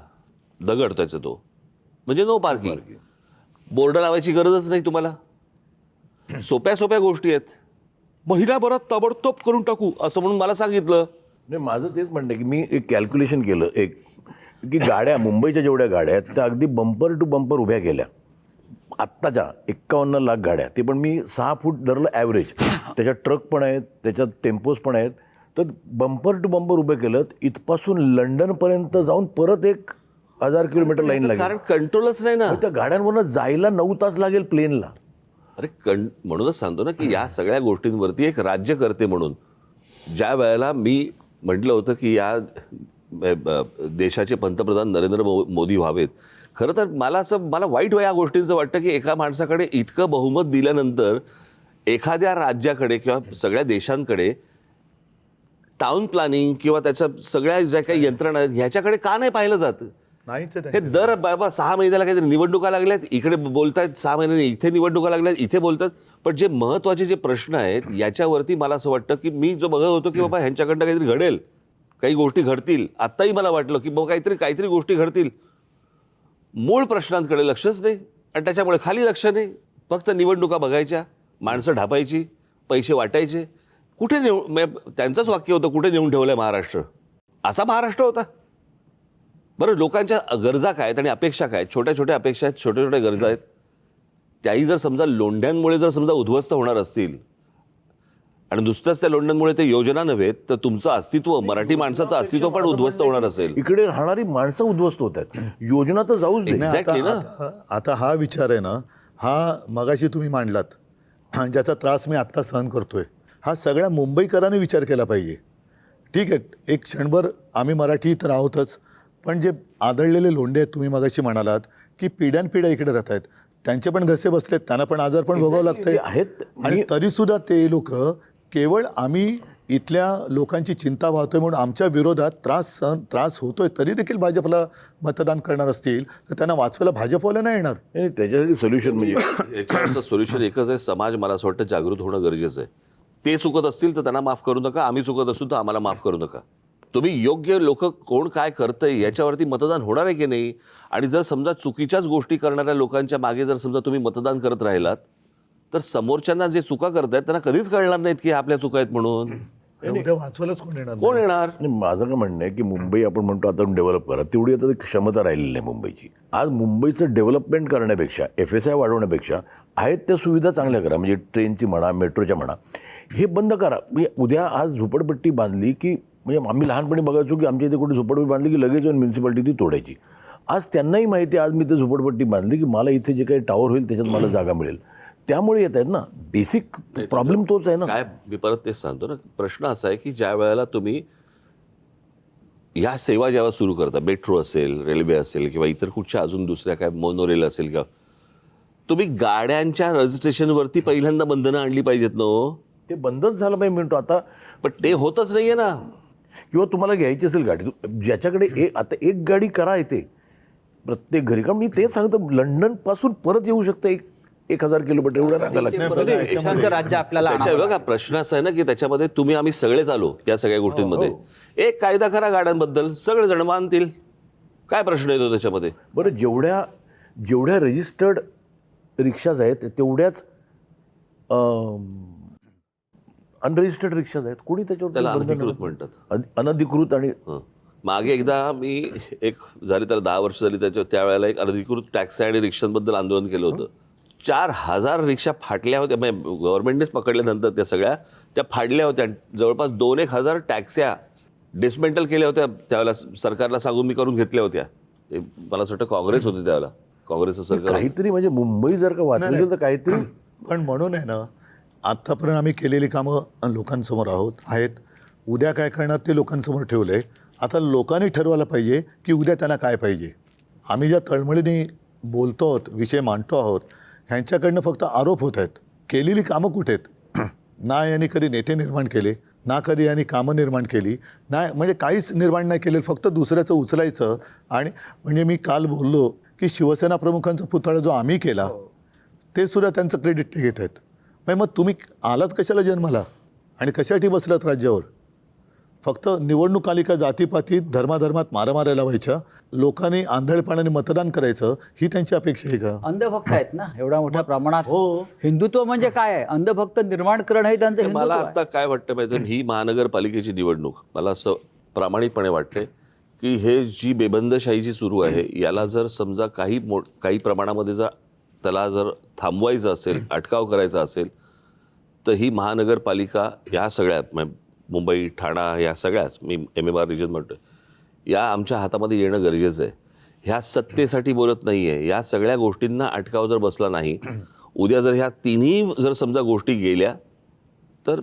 दगड त्याचा तो म्हणजे नो पार्किंग. बोर्ड लावायची गरजच नाही तुम्हाला. सोप्या गोष्टी आहेत. महिनाभरात ताबडतोब करून टाकू असं म्हणून मला सांगितलं. नाही माझं तेच म्हणणं की मी एक कॅल्क्युलेशन केलं की गाड्या मुंबईच्या जेवढ्या गाड्या आहेत त्या अगदी बंपर टू बंपर उभ्या केल्या आत्ताच्या 51 लाख गाड्या. ते पण मी 6 फूट धरलं ॲव्हरेज. त्याच्यात ट्रक पण आहेत, त्याच्यात टेम्पोज पण आहेत. तर बंपर टू बंपर उभे केलं इथपासून लंडनपर्यंत जाऊन परत 1000 किलोमीटर लाईन लागेल. कारण कंट्रोलच नाही ना. त्या गाड्यांवरनं जायला 9 तास लागेल प्लेनला. अरे म्हणूनच सांगतो ना की या सगळ्या गोष्टींवरती एक राज्यकर्ते म्हणून ज्या वेळेला मी म्हटलं होतं की या देशाचे पंतप्रधान नरेंद्र मोदी व्हावेत, खरं तर मला वाईट या गोष्टींचं वाटतं की एका माणसाकडे इतकं बहुमत दिल्यानंतर एखाद्या राज्याकडे किंवा सगळ्या देशांकडे टाउन प्लॅनिंग किंवा त्याच्या सगळ्या ज्या काही यंत्रणा आहेत ह्याच्याकडे का नाही पाहिलं जातं. नाहीच हे दर बाबा 6 महिन्याला काहीतरी निवडणुका लागल्यात, इकडे बोलतायत 6 महिन्यांनी इथे निवडणुका लागल्यात, इथे बोलतात. पण जे महत्त्वाचे जे प्रश्न आहेत याच्यावरती मला असं वाटतं की मी जो बघत होतो की बाबा ह्यांच्याकडनं काहीतरी घडेल, काही गोष्टी घडतील. आत्ताही मला वाटलं की बाबा काहीतरी गोष्टी घडतील. मूळ प्रश्नांकडे लक्षच नाही आणि त्याच्यामुळे खाली लक्ष नाही. फक्त निवडणुका बघायच्या, माणसं ढापायची, पैसे वाटायचे. कुठे त्यांचंच वाक्य होतं कुठे नेऊन ठेवलंय महाराष्ट्र, असा महाराष्ट्र होता. बरं लोकांच्या गरजा काय आहेत आणि अपेक्षा काय, छोट्या अपेक्षा आहेत, छोट्या गरजा आहेत. त्याही जर समजा लोंढ्यांमुळे जर समजा उद्ध्वस्त होणार असतील आणि नुसतंच त्या लोंढ्यांमुळे ते योजना नव्हे तर तुमचं अस्तित्व, मराठी माणसाचं अस्तित्व पण उद्ध्वस्त होणार असेल. इकडे राहणारी माणसं उद्ध्वस्त होत आहेत. योजना तर जाऊच दे. Exactly ना. आता हा विचार आहे ना, हा मगाशी तुम्ही मांडलात, ज्याचा त्रास मी आत्ता सहन करतोय, हा सगळ्या मुंबईकरांनी विचार केला पाहिजे. ठीक आहे, एक क्षणभर आम्ही मराठी तर आहोतच, पण जे आदळलेले लोंढे आहेत तुम्ही मगाशी म्हणालात की पिढ्यानपिढ्या इकडे राहत आहेत, त्यांचे पण घसे बसलेत, त्यांना पण आजार पण भोगावं लागतंय आहेत. आणि तरीसुद्धा ते लोक केवळ आम्ही इथल्या लोकांची चिंता वाहतोय म्हणून आमच्या विरोधात त्रास होतोय तरी देखील भाजपला मतदान करणार असतील तर त्यांना वाचवायला भाजपवाला नाही येणार. त्याच्यासाठी सोल्युशन म्हणजे याच्यावरचं सोल्युशन एकच आहे. समाज मला असं वाटतं जागृत होणं गरजेचं आहे. ते चुकत असतील तर त्यांना माफ करू नका, आम्ही चुकत असू तर आम्हाला माफ करू नका. तुम्ही योग्य लोक कोण काय करतंय याच्यावरती मतदान होणार आहे की नाही. आणि जर समजा चुकीच्याच गोष्टी करणाऱ्या लोकांच्या मागे जर समजा तुम्ही मतदान करत राहिलात तर समोरच्यांना जे चुका करतायत त्यांना कधीच कळणार नाहीत की आपल्या चुका आहेत म्हणून. उद्या वाचवायलाच कोण येणार कोण येणार. आणि माझं काय म्हणणं आहे की मुंबई आपण म्हणतो आता डेव्हलप करा, तेवढी आता क्षमता राहिलेली नाही मुंबईची. आज मुंबईचं डेव्हलपमेंट करण्यापेक्षा FSI वाढवण्यापेक्षा आहेत त्या सुविधा चांगल्या करा. म्हणजे ट्रेनची म्हणा, मेट्रोच्या म्हणा, हे बंद करा. म्हणजे उद्या आज झोपडपट्टी बांधली की म्हणजे आम्ही लहानपणी बघायचो की आमच्या इथे कुठे झोपडपट्टी बांधली की लगेच येऊन म्युन्सिपाल्टी ती तोडायची. आज त्यांनाही माहिती आहे आज मी ते झोपडपट्टी बांधली की मला इथे जे काही टावर होईल त्याच्यात मला जागा मिळेल. त्यामुळे येत आहेत ना. बेसिक प्रॉब्लेम तोच आहे ना. काय मी परत तेच सांगतो ना, प्रश्न असा आहे की ज्या वेळेला तुम्ही ह्या सेवा जेव्हा सुरू करता, मेट्रो असेल, रेल्वे असेल किंवा इतर कुठच्या अजून दुसऱ्या काय मोनोरेल असेल किंवा तुम्ही गाड्यांच्या रजिस्ट्रेशनवरती पहिल्यांदा बंधनं आणली पाहिजेत ना. ते बंदच झालं पाहिजे म्हणतो आता. पण ते होतच नाहीये ना. किंवा तुम्हाला घ्यायची असेल गाडी, ज्याच्याकडे आता एक गाडी करा येते प्रत्येक घरी. कारण मी तेच सांगतो लंडनपासून परत येऊ शकतं 1000 किलोमीटर एवढ्या रांगा लागतात. देशांचं राज्य आपल्याला त्याच्या बघा प्रश्न असा आहे ना की त्याच्यामध्ये आम्ही सगळेच आलो या सगळ्या गोष्टींमध्ये. एक कायदा करा गाड्यांबद्दल, सगळे जण मानतील. काय प्रश्न येतो त्याच्यामध्ये. बरं जेवढ्या रजिस्टर्ड रिक्षाज आहेत तेवढ्याच अनरजिस्टर्ड रिक्षाज आहेत, कोणी त्याला त्याच्यावर अनधिकृत म्हणतात. अनधिकृत. आणि हं. मागे एकदा मी एक झाली त्याला 10 वर्ष झाली त्यावेळेला एक अनधिकृत टॅक्सी आणि रिक्षांबद्दल आंदोलन केलं होतं. 4,000 रिक्षा फाटल्या होत्या, म्हणजे गव्हर्नमेंटनेच पकडल्यानंतर त्या फाडल्या होत्या. जवळपास 2,000 टॅक्स्या डिसमेंटल केल्या होत्या त्यावेळेला. सरकारला सांगून मी करून घेतल्या होत्या. मला असं वाटतं काँग्रेस होती त्यावेळेला, काँग्रेसचं सरकार. काहीतरी म्हणजे मुंबई जर का वाचली तर काहीतरी. पण म्हणून आहे ना, आत्तापर्यंत आम्ही केलेली कामं लोकांसमोर आहेत. उद्या काय करणार ते लोकांसमोर ठेवलं आहे. आता लोकांनी ठरवायला पाहिजे की उद्या त्यांना काय पाहिजे. आम्ही ज्या तळमळीने बोलतो आहोत, विषय मांडतो आहोत, ह्यांच्याकडनं फक्त आरोप होत आहेत. केलेली कामं कुठे आहेत? ना यांनी कधी नेते निर्माण केले, ना कधी यांनी कामं निर्माण केली, नाही म्हणजे काहीच निर्माण नाही केलेलं. फक्त दुसऱ्याचं उचलायचं. आणि म्हणजे मी काल बोललो की शिवसेना प्रमुखांचा पुतळा जो आम्ही केला ते सुद्धा त्यांचं क्रेडिट ते घेत आहेत. मग तुम्ही आलात कशाला जन्माला आणि कशासाठी बसलात राज्यावर? फक्त निवडणूक आली का जातीपातीत धर्माधर्मात मारामाऱ्या लावायच्या, लोकांनी आंधळेपणाने मतदान करायचं, ही त्यांची अपेक्षा आहे का? अंधभक्त आहेत ना एवढ्या मोठ्या प्रमाणात. हो. हिंदुत्व म्हणजे काय आहे? अंधभक्त निर्माण करणं हे त्यांचं हिंदुत्व मला आहे. आता काय वाटतं माहिती आहे, ही महानगरपालिकेची निवडणूक मला असं प्रामाणिकपणे वाटते की हे जी बेबंदशाही सुरू आहे याला जर समजा काही प्रमाणामध्ये त्याला जर थांबवायचं असेल, अटकाव करायचा असेल, तर ही महानगरपालिका या सगळ्यात मुंबई, ठाणा, या सगळ्याच मी MMR रिजन म्हणतो, या आमच्या हातामध्ये येणं गरजेचं आहे. ह्या सत्तेसाठी बोलत नाही आहे. या सगळ्या गोष्टींना अटकाव जर बसला नाही, उद्या जर ह्या तिन्ही जर समजा गोष्टी गेल्या तर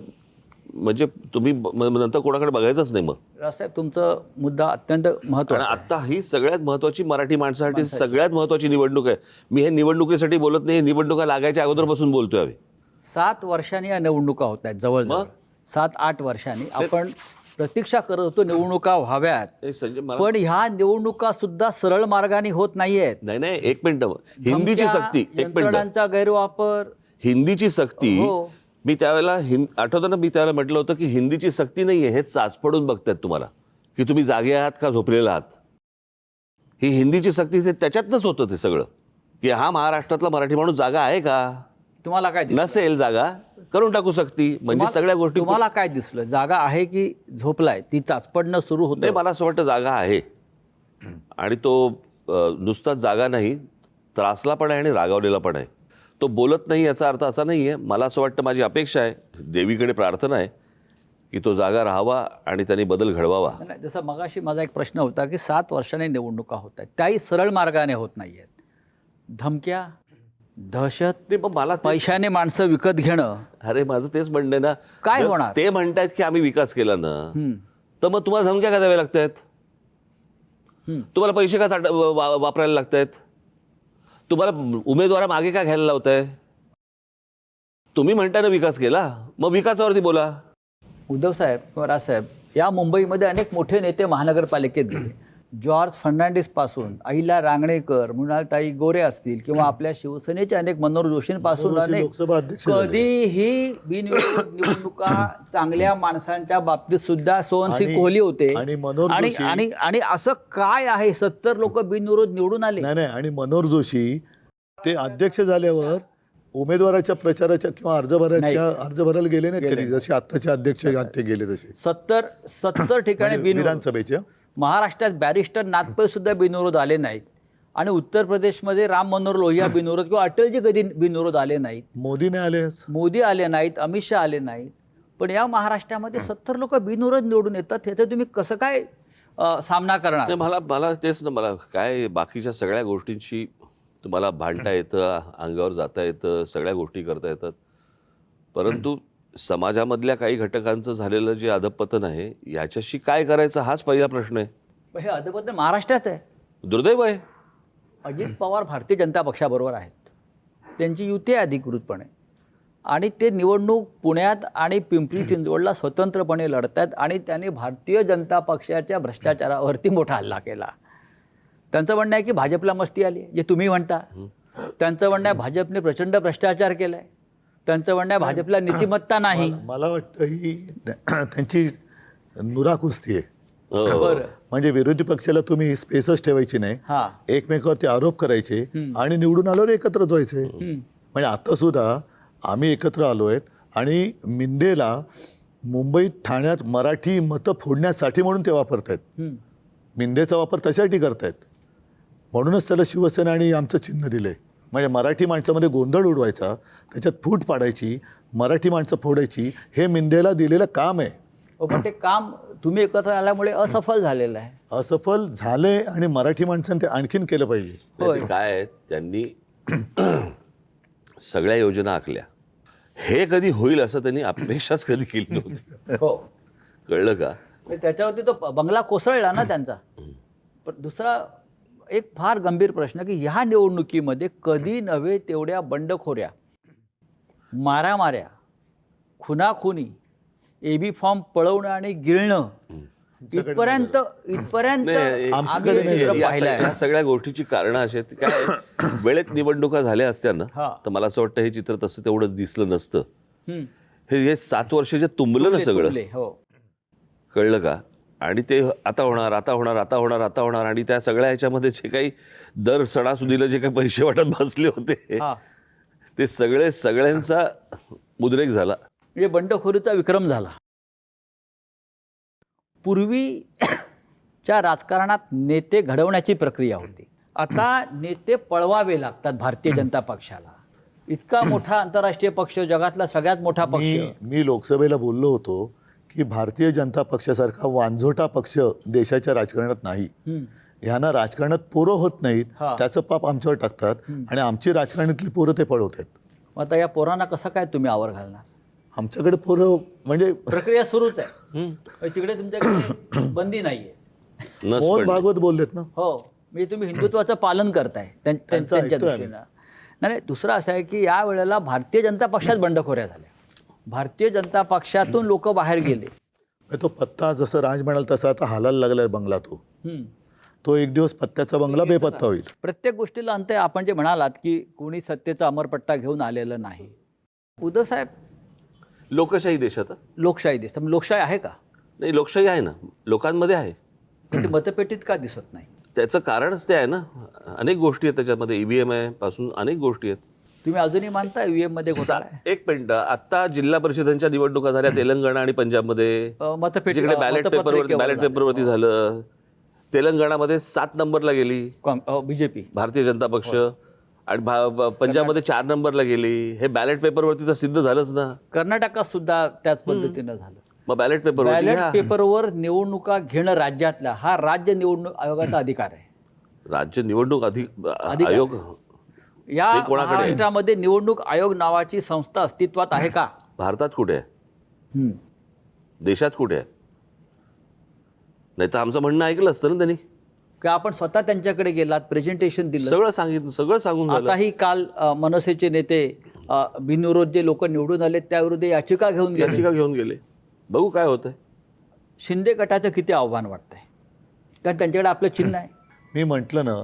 म्हणजे तुम्ही नंतर कोणाकडे बघायचंच नाही. मग राजसाहेब तुमचा मुद्दा अत्यंत महत्त्वाचा आणि आहे. आता ही सगळ्यात महत्त्वाची मराठी माणसासाठी सगळ्यात महत्त्वाची निवडणूक आहे. मी हे निवडणुकीसाठी बोलत नाही, निवडणुका लागायच्या अगोदरपासून बोलतोय आम्ही. 7 वर्षांनी या निवडणुका होत आहेत, जवळजवळ 7-8 वर्षांनी आपण प्रतीक्षा करत होतो निवडणुका व्हाव्यात. संजय मला पण ह्या निवडणुका सुद्धा सरळ मार्गाने होत नाहीयेत. नाही एक मिनिट, हिंदीची सक्ती, एक मिनिट, यंत्रणांचा गैरवापर, हिंदीची सक्ती. हो. मी त्यावेळेला आठवतं ना, मी त्यावेळेला म्हटलं होतं की हिंदीची सक्ती नाही आहे, हे चाचपडून बघतायत तुम्हाला की तुम्ही जागे आहात का झोपलेला आहात. ही हिंदीची सक्ती ते त्याच्यातनंच होतं ते सगळं, की हा महाराष्ट्रातला मराठी माणूस जागा आहे का? तुम्हाला काय दिसलं? नसेल जागा, करून टाकू सक्ती. म्हणजे सगळ्या गोष्टी. तुम्हाला काय दिसलं? जागा आहे की झोपलाय? ती चाचपडणं सुरू नाही, होतं. मला असं वाटतं जागा आहे. आणि तो नुसताच जागा नाही, त्रासला पण आहे आणि रागावलेला पण आहे. तो बोलत नाही याचा अर्थ असा नाही आहे. मला असं वाटतं, माझी अपेक्षा आहे, देवीकडे प्रार्थना आहे की तो जागा राहावा आणि त्यांनी बदल घडवावा. नाही, जसं मगाशी माझा एक प्रश्न होता की 7 वर्षांनी निवडणुका होत आहेत, त्याही सरळ मार्गाने होत नाही आहेत. धमक्या, दहशत, नाही, पण मला पैशाने माणसं विकत घेणं. अरे माझं तेच म्हणणं आहे ना. काय जर होणार? ते म्हणतायत की आम्ही विकास केला ना, तर मग तुम्हाला धमक्या का द्याव्या लागत आहेत? तुम्हाला पैसे का वापरायला लागत आहेत? तुम्हाला उमेदवारा मागे का घ्यायला लावत आहे? तुम्ही म्हणताय ना विकास केला, मग विकासावरती बोला. उद्धव साहेब किंवा राजसाहेब, या मुंबईमध्ये अनेक मोठे नेते महानगरपालिकेत गेले. जॉर्ज फर्नांडिस पासून अहिल्या रांगणेकर, मृणालताई गोरे असतील किंवा आपल्या शिवसेनेचे अनेक मनोहर जोशींपासून अनेक, लोकसभा अध्यक्ष झाले. कधीही बिनविरोध निवडणुका चांगल्या माणसांच्या बाबतीत सुद्धा सोनसिंग कोहली होते. आणि मनोहर आणि जोशी- आणि आणि असं काय आहे, 70 लोक बिनविरोध निवडून आले. नाही, आणि मनोहर जोशी ते अध्यक्ष झाल्यावर उमेदवाराच्या प्रचाराच्या किंवा अर्ज भरायला गेले नाहीत कधी, जसे आत्ताचे अध्यक्ष ते गेले तसे 70 ठिकाणी बिनविरोध. विधानसभेच्या महाराष्ट्रात बॅरिस्टर नाथपै सुद्धा बिनविरोध आले नाहीत. आणि उत्तर प्रदेशमध्ये राम मनोहर लोहिया बिनविरोध किंवा अटलजी कधी बिनविरोध आले नाहीत. मोदी नाही आले. मोदी आले नाहीत, अमित शहा आले नाहीत. पण या महाराष्ट्रामध्ये 70 लोक बिनविरोध निवडून येतात. ह्याचा तुम्ही कसं काय सामना करणार? नाही, मला तेच ना, मला काय बाकीच्या सगळ्या गोष्टींशी तुम्हाला भांडता येतं, अंगावर जाता येतं, सगळ्या गोष्टी करता येतात, परंतु समाजामधल्या काही घटकांचं झालेलं जे अधपतन आहे याच्याशी काय करायचं हाच पहिला प्रश्न आहे. पण हे अधपतन महाराष्ट्राचं आहे. दुर्दैव आहे. अजित पवार भारतीय जनता पक्षाबरोबर आहेत, त्यांची युती आहे अधिकृतपणे, आणि ते निवडणूक पुण्यात आणि पिंपरी चिंचवडला स्वतंत्रपणे लढतात. आणि त्यांनी भारतीय जनता पक्षाच्या भ्रष्टाचारावरती मोठा हल्ला केला. त्यांचं म्हणणं आहे की भाजपला मस्ती आली, जे तुम्ही म्हणता. त्यांचं म्हणणं आहे भाजपने प्रचंड भ्रष्टाचार केलाय. त्यांचं म्हणणं आहे भाजपला नीतिमत्ता नाही. मला वाटतं ही त्यांची नुरा कुस्ती आहे. बरं. म्हणजे विरोधी पक्षाला तुम्ही स्पेसच ठेवायची नाही, हा. एकमेकावरती आरोप करायचे आणि निवडून आल्यावर एकत्र व्हायचे. म्हणजे आता सुद्धा आम्ही एकत्र आलो आहेत, आणि मिंदेला मुंबईत ठाण्यात मराठी मतं फोडण्यासाठी म्हणून ते वापरत आहेत. मिंदेचा वापर तशासाठी करतायत. म्हणूनच त्याला शिवसेना आणि आमचं चिन्ह दिलंय. म्हणजे मराठी माणसामध्ये गोंधळ उडवायचा, त्याच्यात फूट पाडायची, मराठी माणसं फोडायची, हे मिंदेला दिलेलं काम आहे. पण ते काम तुम्ही एकत्र आल्यामुळे असफल झालेलं आहे. असफल झाले आणि मराठी माणसांनी ते आणखीन केलं पाहिजे. नाही, ते काय आहे, त्यांनी सगळ्या योजना आखल्या. हे कधी होईल असं त्यांनी अपेक्षाच कधी केली नव्हती. हो, कळलं का? त्याच्यावरती तो बंगला कोसळला ना त्यांचा. पण दुसरा एक फार गंभीर प्रश्न की ह्या निवडणुकीमध्ये कधी नव्हे तेवढ्या बंडखोऱ्या, मारामाऱ्या, खुनाखुनी, एबी फॉर्म पळवणं आणि गिळणं इथपर्यंत नाही, आमच्याकडे आम्ही नाही चित्र झालं. पाहिलं आहे. या सगळ्या गोष्टीची कारणं अशी आहेत. काय वेळेत निवडणुका झाल्या असत्या ना, हा. तर मला असं वाटतं हे चित्र तसं तेवढंच दिसलं नसतं. हम्म. हे 7 वर्ष जे तुंबलं ना सगळं, तुंबले, हो. कळलं का? आणि ते आता होणार, आता होणार, आता होणार, आता होणार, आणि त्या सगळ्या ह्याच्यामध्ये जे काही दर सणासुदीला जे काही पैसे वाटत बसले होते, हा. ते सगळ्यांचा उद्रेक झाला. म्हणजे बंडखोरीचा विक्रम झाला. पूर्वीच्या राजकारणात नेते घडवण्याची प्रक्रिया होती. आता नेते पळवावे लागतात भारतीय जनता पक्षाला. इतका मोठा आंतरराष्ट्रीय पक्ष, जगातला सगळ्यात मोठा पक्ष. मी लोकसभेला बोललो होतो की भारतीय जनता पक्षासारखा वांझोटा पक्ष देशाच्या राजकारणात नाही. ह्यांना राजकारणात पोरं होत नाहीत, हा. त्याचं पाप आमच्यावर टाकतात आणि आमची राजकारणातली पोरं ते पळवतात. आता या पोरांना कसं काय तुम्ही आवर घालणार? आमच्याकडे पोरं म्हणजे प्रक्रिया सुरूच आहे. तिकडे तुमच्याकडे बंदी नाहीये. नस मोहन पडली. भागवत बोललेत ना. हो, म्हणजे तुम्ही हिंदुत्वाचं पालन करताय त्यांच्या ऐकतोय दृष्टीनं. आम्ही. नाही, दुसरं असं आहे की या वेळेला भारतीय जनता पक्षात बंडखोऱ्या झाल्या. भारतीय जनता पक्षातून लोक बाहेर गेले. तो पत्ता जसं राज म्हणाल तसा आता हालायला लागलाय बंगला. तो एक दिवस पत्त्याचा बंगला बेपत्ता होईल. प्रत्येक गोष्टीला अंत आहे. आपण जे म्हणालात की कोणी सत्तेचा अमरपट्टा घेऊन आलेलं नाही. उद्धव साहेब, लोकशाही देशात लोकशाही दिसतं. लोकशाही आहे का? नाही, लोकशाही आहे ना, लोकांमध्ये आहे. पण ते मतपेटीत का दिसत नाही? त्याचं कारणच ते आहे ना. अनेक गोष्टी आहेत त्याच्यामध्ये. ईव्हीएम आहे पासून अनेक गोष्टी आहेत. तुम्ही अजूनही मानता ईव्हीएम मध्ये घोटाळा आहे? एक मिनिट, आता जिल्हा परिषदांच्या निवडणुका झाल्या तेलंगणा आणि पंजाबमध्ये. मतपेटी जिकडे बॅलेट मतपत्रिकेवर पेपरवरती झालं. तेलंगणामध्ये 7 नंबरला गेली बीजेपी, भारतीय जनता पक्ष, आणि पंजाबमध्ये 4 नंबरला गेली. हे बॅलेट पेपरवरती तर सिद्ध झालंच ना. कर्नाटकात सुद्धा त्याच पद्धतीनं झालं. मग बॅलेट बॅलेट पेपरवर निवडणुका घेणं राज्यातला हा राज्य निवडणूक आयोगाचा अधिकार आहे. राज्य निवडणूक आयोग या हे कोणाकडे आहे? महाराष्ट्रामध्ये निवडणूक आयोग नावाची संस्था अस्तित्वात आहे का? भारतात कुठे आहे? देशात कुठे आहे? नाही तर आमचं म्हणणं ऐकलं असतं ना त्यांनी. की आपण स्वतः त्यांच्याकडे गेलात, प्रेझेंटेशन दिलं, सगळं सांगितलं, सगळं सांगून झालं. आताही काल मनसेचे नेते बिनविरोध जे लोक निवडून आले त्याविरुद्ध याचिका घेऊन गेले. याचिका घेऊन गेले. बघू काय होतंय. शिंदे गटाचं किती आव्हान वाटतंय? कारण त्यांच्याकडे आपलं चिन्ह आहे. मी म्हटलं ना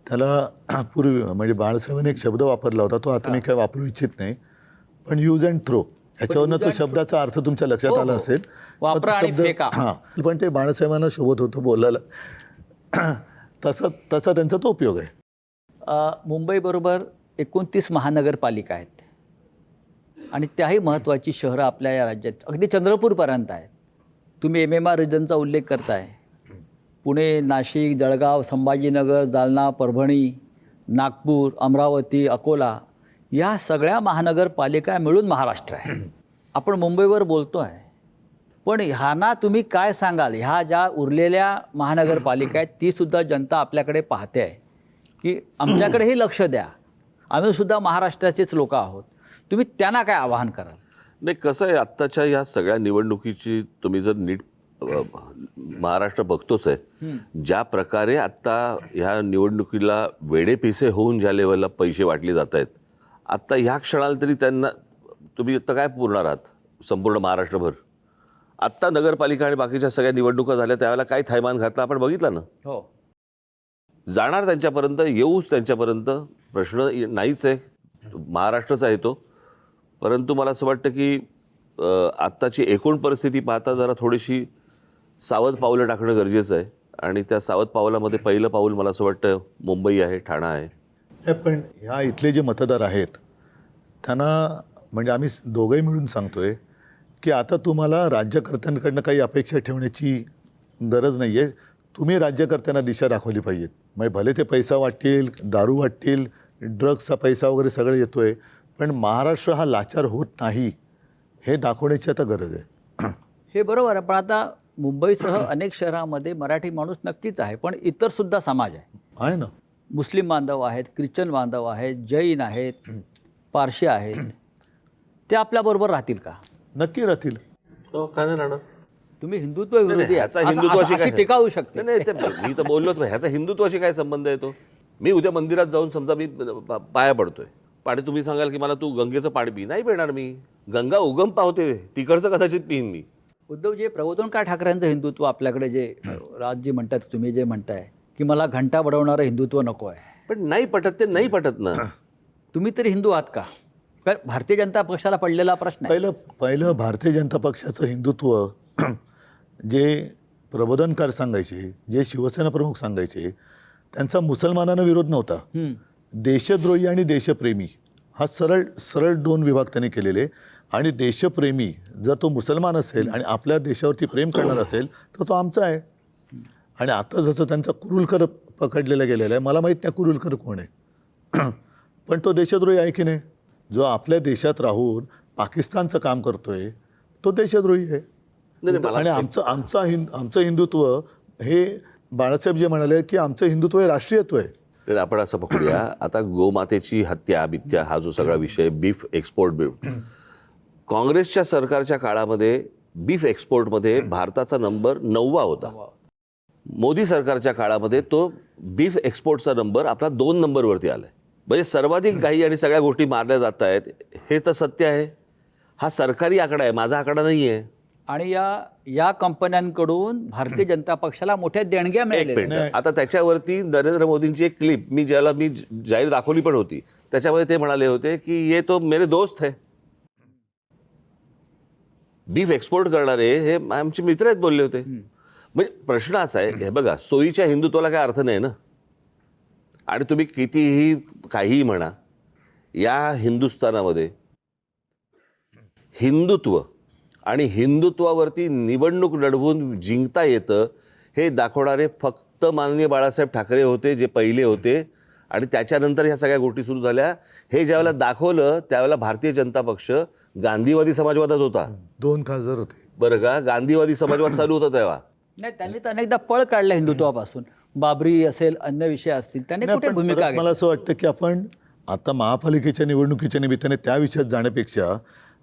त्याला पूर्वी म्हणजे बाळासाहेबांनी एक शब्द वापरला होता, तो आता मी काय वापरू इच्छित नाही, पण यूज अँड थ्रो. याच्यावरनं तो शब्दाचा अर्थ तुमच्या लक्षात आला असेल. वापरा आणि फेका. हां, पण ते बाळासाहेबांना शोभत होतं बोलायला. तसा त्यांचा तो उपयोग आहे. मुंबईबरोबर 29 महानगरपालिका आहेत आणि त्याही महत्त्वाची शहरं आपल्या या राज्यात अगदी चंद्रपूरपर्यंत आहेत. तुम्ही MMR रिजनचा उल्लेख करताय. पुणे, नाशिक, जळगाव, संभाजीनगर, जालना, परभणी, नागपूर, अमरावती, अकोला या सगळ्या महानगरपालिका मिळून महाराष्ट्र आहे. आपण मुंबईवर बोलतो आहे, पण ह्यांना तुम्ही काय सांगाल? ह्या ज्या उरलेल्या महानगरपालिका आहेत तीसुद्धा जनता आपल्याकडे पाहते आहे की आमच्याकडेही लक्ष द्या, आम्हीसुद्धा महाराष्ट्राचेच लोक आहोत. तुम्ही त्यांना काय आवाहन कराल? नाही, कसं आहे, आत्ताच्या या सगळ्या निवडणुकीची तुम्ही जर नीट महाराष्ट्र बघतोच आहे. ज्या प्रकारे आत्ता ह्या निवडणुकीला वेडेपिसे होऊन ज्या लेवलला पैसे वाटले जात आहेत, आत्ता ह्या क्षणाला तरी त्यांना तुम्ही आत्ता काय पुरणार आहात संपूर्ण महाराष्ट्रभर? आत्ता नगरपालिका आणि बाकीच्या सगळ्या निवडणुका झाल्या त्यावेळेला काय थैमान घातला आपण बघितलं ना. हो, जाणार त्यांच्यापर्यंत, येऊच त्यांच्यापर्यंत, प्रश्न नाहीच आहे. महाराष्ट्रचा आहे तो. परंतु मला असं वाटतं की आत्ताची एकूण परिस्थिती पाहता जरा थोडीशी सावध पावलं टाकणं गरजेचं आहे. आणि त्या सावध पावलामध्ये पहिलं पाऊल मला असं वाटतं मुंबई आहे, ठाणा आहे. पण ह्या इथले जे मतदार आहेत त्यांना म्हणजे आम्ही दोघंही मिळून सांगतोय की आता तुम्हाला राज्यकर्त्यांकडनं काही अपेक्षा ठेवण्याची गरज नाही आहे. तुम्ही राज्यकर्त्यांना दिशा दाखवली पाहिजेत. म्हणजे भले ते पैसा वाटतील, दारू वाटतील, ड्रग्सचा पैसा वगैरे सगळं येतो आहे, पण महाराष्ट्र हा लाचार होत नाही हे दाखवण्याची आता गरज आहे. हे बरोबर आहे, पण आता मुंबईसह अनेक शहरामध्ये मराठी माणूस नक्कीच आहे, पण इतर सुद्धा समाज आहे ना. मुस्लिम बांधव आहेत, ख्रिश्चन बांधव आहेत, जैन आहेत, पारशी आहेत. ते आपल्याबरोबर राहतील का? नक्की राहतील. काय नाही राहणार. तुम्ही हिंदुत्व विरोधी आहात, ह्याचा हिंदुत्वाशी अशी काय टीका होऊ शकते. नाही ते मी तर बोललोच नाही. ह्याचा हिंदुत्वाशी काय संबंध येतो? मी उद्या मंदिरात जाऊन समजा मी पाया पडतोय, पाणी तुम्ही सांगाल की मला तू गंगेचं पाणी पी, नाही पिणार मी. गंगा उगम पावते, तिकडचं कदाचित पिईन मी. उद्धवजी, प्रबोधनकार ठाकरेंचं हिंदुत्व आपल्याकडे जे राजजी म्हणतात, तुम्ही जे म्हणताय की मला घंटा बडवणारं हिंदुत्व नको आहे, पण नाही पटत ते नाही पटत ना. तुम्ही तरी हिंदू आहात का? कारण भारतीय जनता पक्षाला पडलेला प्रश्न आहे. पहिलं भारतीय जनता पक्षाचं हिंदुत्व जे प्रबोधनकार सांगायचे, जे शिवसेना प्रमुख सांगायचे, त्यांचा मुसलमानांना विरोध नव्हता. देशद्रोही आणि देशप्रेमी हा सरळ दोन विभाग त्यांनी केलेले. आणि देशप्रेमी जर तो मुसलमान असेल आणि आपल्या देशावरती प्रेम करणार असेल तर तो आमचा आहे. आणि आता जसं त्यांचा कुरुलकर पकडलेला गेलेला आहे, मला माहीत नाही कुरुलकर कोण आहे, पण तो देशद्रोही आहे की नाही? जो आपल्या देशात राहून पाकिस्तानचं काम करतोय तो देशद्रोही आहे. आणि आमचं हिंदुत्व हे बाळासाहेब जे म्हणाले की आमचं हिंदुत्व हे राष्ट्रीयत्व आहे. तर आपण असं पकडूया, आता गोमातेची हत्या बित्या हा जो सगळा विषय, बीफ एक्सपोर्ट, काँग्रेसच्या सरकारच्या काळामध्ये बीफ एक्सपोर्टमध्ये भारताचा नंबर 9वा होता. मोदी सरकारच्या काळामध्ये तो बीफ एक्सपोर्टचा नंबर आपला 2 नंबरवरती आलाय. म्हणजे सर्वाधिक गायी आणि सगळ्या गोष्टी मारल्या जात आहेत, हे तर सत्य आहे. हा सरकारी आकडा आहे, माझा आकडा नाही आहे. आणि या कंपन्यांकडून भारतीय जनता पक्षाला मोठ्या देणग्या मिळाल्या. आता त्याच्यावरती नरेंद्र मोदींची एक क्लिप मी जाहीर दाखवली पण होती, त्याच्यामध्ये ते म्हणाले होते की ये तो मेरे दोस्त है. बीफ एक्सपोर्ट करणारे हे आमचे मित्र आहेत बोलले होते. म्हणजे प्रश्न असा आहे, हे बघा, सोयीच्या हिंदुत्वाला काय अर्थ नाही ना. आणि तुम्ही कितीही काहीही म्हणा, या हिंदुस्थानामध्ये हिंदुत्व आणि हिंदुत्वावरती निवडणूक लढवून जिंकता येतं हे दाखवणारे फक्त माननीय बाळासाहेब ठाकरे होते, जे पहिले होते. आणि त्याच्यानंतर ह्या सगळ्या गोष्टी सुरू झाल्या. हे ज्यावेळेला दाखवलं त्यावेळेला भारतीय जनता पक्ष गांधीवादी समाजवादात होता. 2 खासदार होते बरं का, गांधीवादी समाजवाद चालू होता तेव्हा. नाही, त्यांनी तर अनेकदा पळ काढला हिंदुत्वापासून. बाबरी असेल, अन्य विषय असतील, त्यांनी कुठे भूमिका घेतली? मला असं वाटतं की आपण आता महापालिकेच्या निवडणुकीच्या निमित्ताने त्या विषयात जाण्यापेक्षा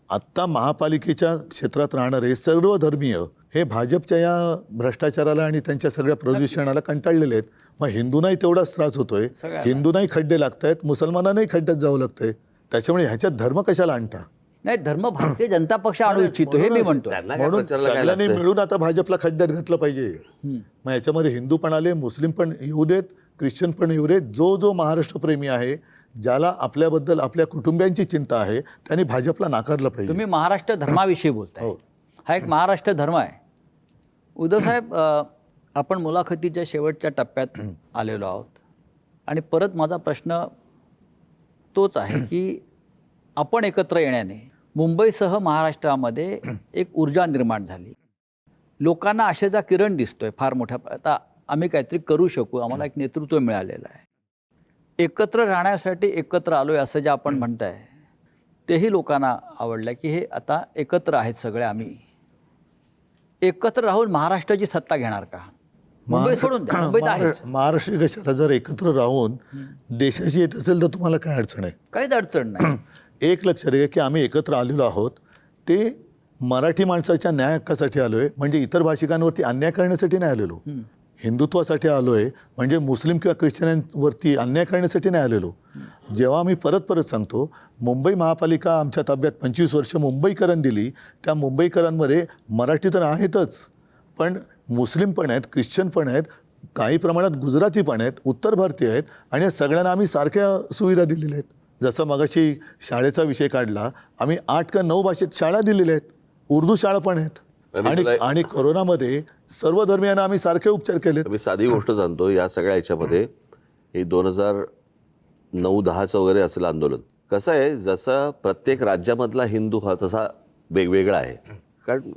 आत्ता महापालिकेच्या क्षेत्रात राहणारे सर्व धर्मीय हे भाजपच्या या भ्रष्टाचाराला आणि त्यांच्या सगळ्या प्रदूषणाला कंटाळलेले आहेत. मग हिंदूंनाही तेवढाच त्रास होतोय, हिंदूंनाही खड्डे लागत आहेत, मुसलमानांनाही खड्ड्यात जावं लागतंय. त्याच्यामुळे ह्याच्यात धर्म कशाला आणता? नाही, धर्म भारतीय जनता पक्ष आणू इच्छितो हे मी म्हणतो. म्हणून सगळ्यांनी मिळून आता भाजपला खड्ड्यात घातलं पाहिजे. मग याच्यामध्ये हिंदू पण आले, मुस्लिम पण येऊ देत, ख्रिश्चन पण येऊ देत. जो महाराष्ट्रप्रेमी आहे, ज्याला आपल्याबद्दल आपल्या कुटुंबियांची चिंता आहे, त्यांनी भाजपला नाकारलं पाहिजे. तुम्ही महाराष्ट्र धर्माविषयी बोलताय. हा एक महाराष्ट्र धर्म आहे. उद्धव साहेब, आपण मुलाखतीच्या शेवटच्या टप्प्यात आलेलो आहोत आणि परत माझा प्रश्न तोच आहे की आपण एकत्र येण्याने मुंबईसह महाराष्ट्रामध्ये एक ऊर्जा निर्माण झाली. लोकांना आशेचा किरण दिसतोय फार मोठ्या. आता आम्ही काहीतरी करू शकू, आम्हाला एक नेतृत्व मिळालेलं आहे. एकत्र राहण्यासाठी एकत्र आलोय असं जे आपण म्हणताय तेही लोकांना आवडलं की हे आता एकत्र आहेत सगळे. आम्ही एकत्र राहून महाराष्ट्राची सत्ता घेणार का? मुंबई सोडून द्या, मुंबईत आहेच. महाराष्ट्र कशाला जर एकत्र राहून देशाशी येत असेल तर तुम्हाला काय अडचण आहे? काहीच अडचण नाही. एक लक्षात घ्या की आम्ही एकत्र आलेलो आहोत ते मराठी माणसाच्या न्याय हक्कासाठी आलोय, म्हणजे इतर भाषिकांवरती अन्याय करण्यासाठी नाही आलेलो. हिंदुत्वासाठी आलोय, म्हणजे मुस्लिम किंवा ख्रिश्चनांवरती अन्याय करण्यासाठी नाही आलेलो. जेव्हा आम्ही परत सांगतो, मुंबई महापालिका आमच्या ताब्यात 25 वर्ष मुंबईकरांनी दिली. त्या मुंबईकरांमध्ये मराठी तर आहेतच, पण मुस्लिम पण आहेत, ख्रिश्चन पण आहेत, काही प्रमाणात गुजराती पण आहेत, उत्तर भारतीय आहेत. आणि या सगळ्यांना आम्ही सारख्या सुविधा दिलेल्या आहेत. जसं मगाशी शाळेचा विषय काढला, आम्ही 8 का 9 भाषेत शाळा दिलेल्या आहेत, उर्दू शाळा पण आहेत. आणि कोरोनामध्ये सर्व धर्मियांना आम्ही सारखे उपचार केले. मी साधी गोष्ट सांगतो, या सगळ्या ह्याच्यामध्ये हे 2009-10चं वगैरे असेल आंदोलन, कसं आहे, जसं प्रत्येक राज्यामधला हिंदू हा तसा वेगवेगळा आहे, कारण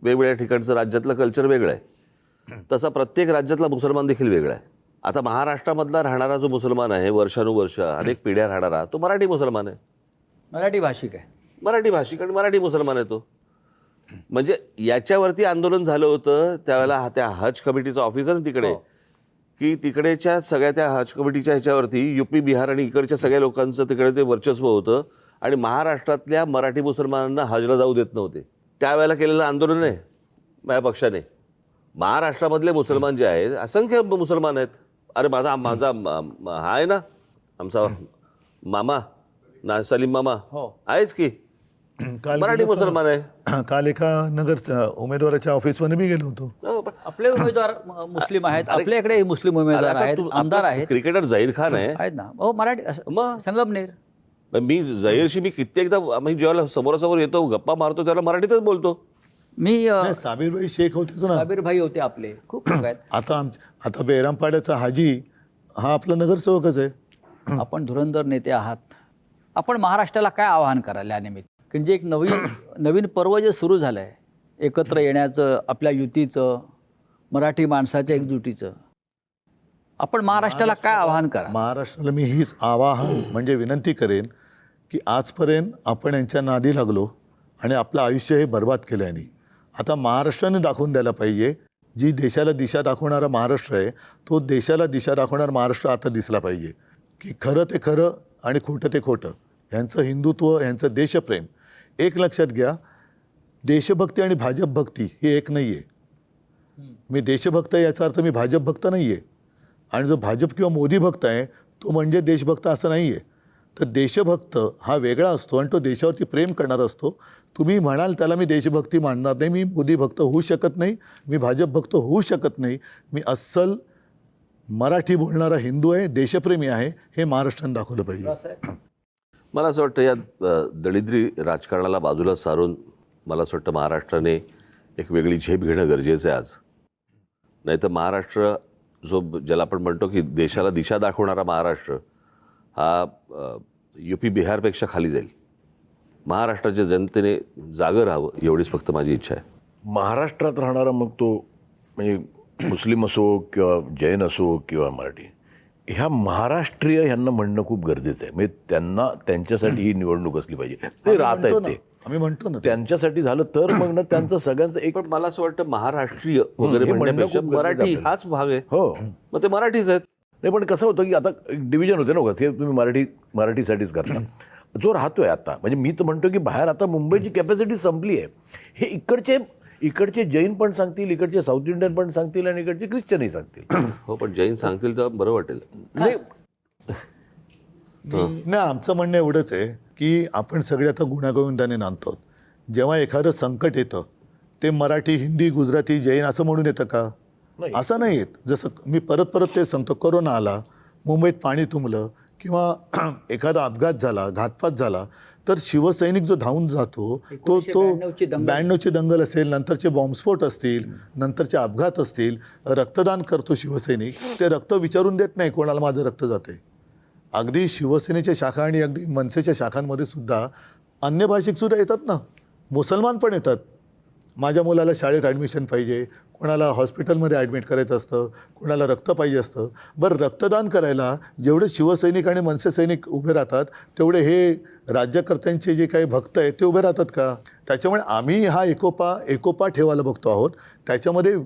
वेगवेगळ्या ठिकाणचं राज्यातलं कल्चर वेगळं आहे, तसा प्रत्येक राज्यातला मुसलमान देखील वेगळा आहे. आता महाराष्ट्रामधला राहणारा जो मुसलमान आहे, वर्षानुवर्ष अनेक पिढ्या राहणारा, तो मराठी मुसलमान आहे, मराठी भाषिक आहे, मराठी भाषिक आणि मराठी मुसलमान आहे तो. म्हणजे याच्यावरती आंदोलन झालं होतं त्यावेळेला. त्या हज कमिटीचं ऑफिस आहे ना तिकडे, की तिकडेच्या सगळ्या त्या हज कमिटीच्या ह्याच्यावरती युपी बिहार आणि इकडच्या सगळ्या लोकांचं तिकडे ते वर्चस्व होतं आणि महाराष्ट्रातल्या मराठी मुसलमानांना हजला जाऊ देत नव्हते. त्यावेळेला केलेलं आंदोलन आहे माझ्या पक्षाने. महाराष्ट्रामधले मुसलमान जे आहेत, असंख्य मुसलमान आहेत. अरे माझा हा आहे ना आमचा मामा ना, सलीम मामा आहेच की, मराठी मुसलमान आहे. काल एका नगर उमेदवाराच्या ऑफिसमध्ये मी गेलो होतो. आपले उमेदवार मुस्लिम आहेत, आपल्याकडे मुस्लिम उमेदवार आहेत, आमदार आहेत, क्रिकेटर झहीर खान आहे आहेत ना. हो, मराठी मग संगमनेर. मी झहीरशी मी कित्येकदा आम्ही जेव्हा समोरासमोर येतो गप्पा मारतो त्याला मराठीतच बोलतो. मी नाही, साबीरभाई शेख होतेच ना. साबीर भाई होते आपले, खूप लोक आहेत. आता बेरामपाड्याचा हाजी हा आपला नगरसेवकच आहे. आपण धुरंधर नेते आहात. आपण महाराष्ट्राला काय आवाहन कराल यानिमित्त, की जे एक नवीन पर्व जे सुरू झालं आहे, एकत्र येण्याचं, आपल्या युतीचं, मराठी माणसाच्या एकजुटीचं, आपण महाराष्ट्राला काय आवाहन करा? महाराष्ट्राला मी हीच आवाहन म्हणजे विनंती करेन की आजपर्यंत आपण यांच्या नादी लागलो आणि आपलं आयुष्य हे बर्बाद केलं यांनी. आता महाराष्ट्राने दाखवून द्यायला पाहिजे, जी देशाला दिशा दाखवणारा महाराष्ट्र आहे तो देशाला दिशा दाखवणारा महाराष्ट्र आता दिसला पाहिजे, की खरं ते खरं आणि खोटं ते खोटं. यांचं हिंदुत्व, यांचं देशप्रेम. एक लक्षात घ्या, देशभक्ती आणि भाजप भक्ती ही एक नाही आहे. मी देशभक्त आहे याचा अर्थ मी भाजप भक्त नाही आहे, आणि जो भाजप किंवा मोदी भक्त आहे तो म्हणजे देशभक्त असं नाही आहे. तर देशभक्त हा वेगळा असतो आणि तो देशावरती प्रेम करणारा असतो. तुम्ही म्हणाल त्याला मी देशभक्ती मानणार नाही, मी मोदी भक्त होऊ शकत नाही, मी भाजप भक्त होऊ शकत नाही, मी अस्सल मराठी बोलणारा हिंदू आहे, देशप्रेमी आहे, हे महाराष्ट्राने दाखवलं पाहिजे. मला असं वाटतं या दळिद्री राजकारणाला बाजूला सारून मला असं वाटतं महाराष्ट्राने एक वेगळी झेप घेणं गरजेचं आहे आज. नाहीतर महाराष्ट्र जो ज्याला आपण म्हणतो की देशाला दिशा दाखवणारा महाराष्ट्र हा युपी बिहारपेक्षा खाली जाईल. महाराष्ट्राच्या जनतेने जागं राहावं एवढीच फक्त माझी इच्छा आहे. महाराष्ट्रात राहणारा मग तो म्हणजे मुस्लिम असो किंवा जैन असो किंवा मराठी, ह्या महाराष्ट्रीय ह्यांना म्हणणं खूप गरजेचं आहे. म्हणजे त्यांना त्यांच्यासाठी ही निवडणूक असली पाहिजे. ते राहत आहेत, ते आम्ही म्हणतो ना, त्यांच्यासाठी झालं तर मग ना त्यांचं सगळ्यांचं एक. पण मला असं वाटतं महाराष्ट्रीय वगैरे हे म्हणणं म्हणण्यापेक्षा खूप गरजेचं मराठी आपल्याला. हाच भाग आहे. हो, मग ते मराठीच आहेत. नाही पण कसं होतं की आता डिव्हिजन होते ना, हे तुम्ही मराठीसाठीच करता. जो राहतोय आता, म्हणजे मी तर म्हणतो की बाहेर आता मुंबईची कॅपॅसिटी संपली आहे. हे इकडचे जैन पण सांगतील, इकडचे साऊथ इंडियन पण सांगतील आणि इकडचे ख्रिश्चनही सांगतील. हो, पण जैन सांगतील तर बरं वाटेल. नाही, आमचं म्हणणं एवढंच आहे की आपण सगळे आता गुण्यागोविंदाने नांदतो. जेव्हा एखादं संकट येतं ते मराठी, हिंदी, गुजराती, जैन असं म्हणून येतं का? असं नाही येत. जसं मी परत ते सांगतो, कोरोना आला, मुंबईत पाणी तुंबलं किंवा एखादा अपघात झाला, घातपात झाला, तर शिवसैनिक जो धावून जातो तो 92ची दंगल असेल, नंतरचे बॉम्बस्फोट असतील, नंतरचे अपघात असतील, रक्तदान करतो शिवसैनिक. ते रक्त विचारून देत नाही कोणाला माझं रक्त जाते. अगदी शिवसेनेच्या शाखा आणि अगदी मनसेच्या शाखांमध्ये सुद्धा अन्य भाषिकसुद्धा येतात ना, मुसलमान पण येतात. माझ्या मुलाला शाळेत ॲडमिशन पाहिजे, कोणाला हॉस्पिटलमध्ये ॲडमिट करायचं असतं, कोणाला रक्त पाहिजे असतं. बरं, रक्तदान करायला जेवढे शिवसैनिक आणि मनसे सैनिक उभे राहतात तेवढे हे राज्यकर्त्यांचे जे काही भक्त आहेत ते उभे राहतात का? त्याच्यामुळे आम्ही हा एकोपा ठेवायला बघतो आहोत. त्याच्यामध्ये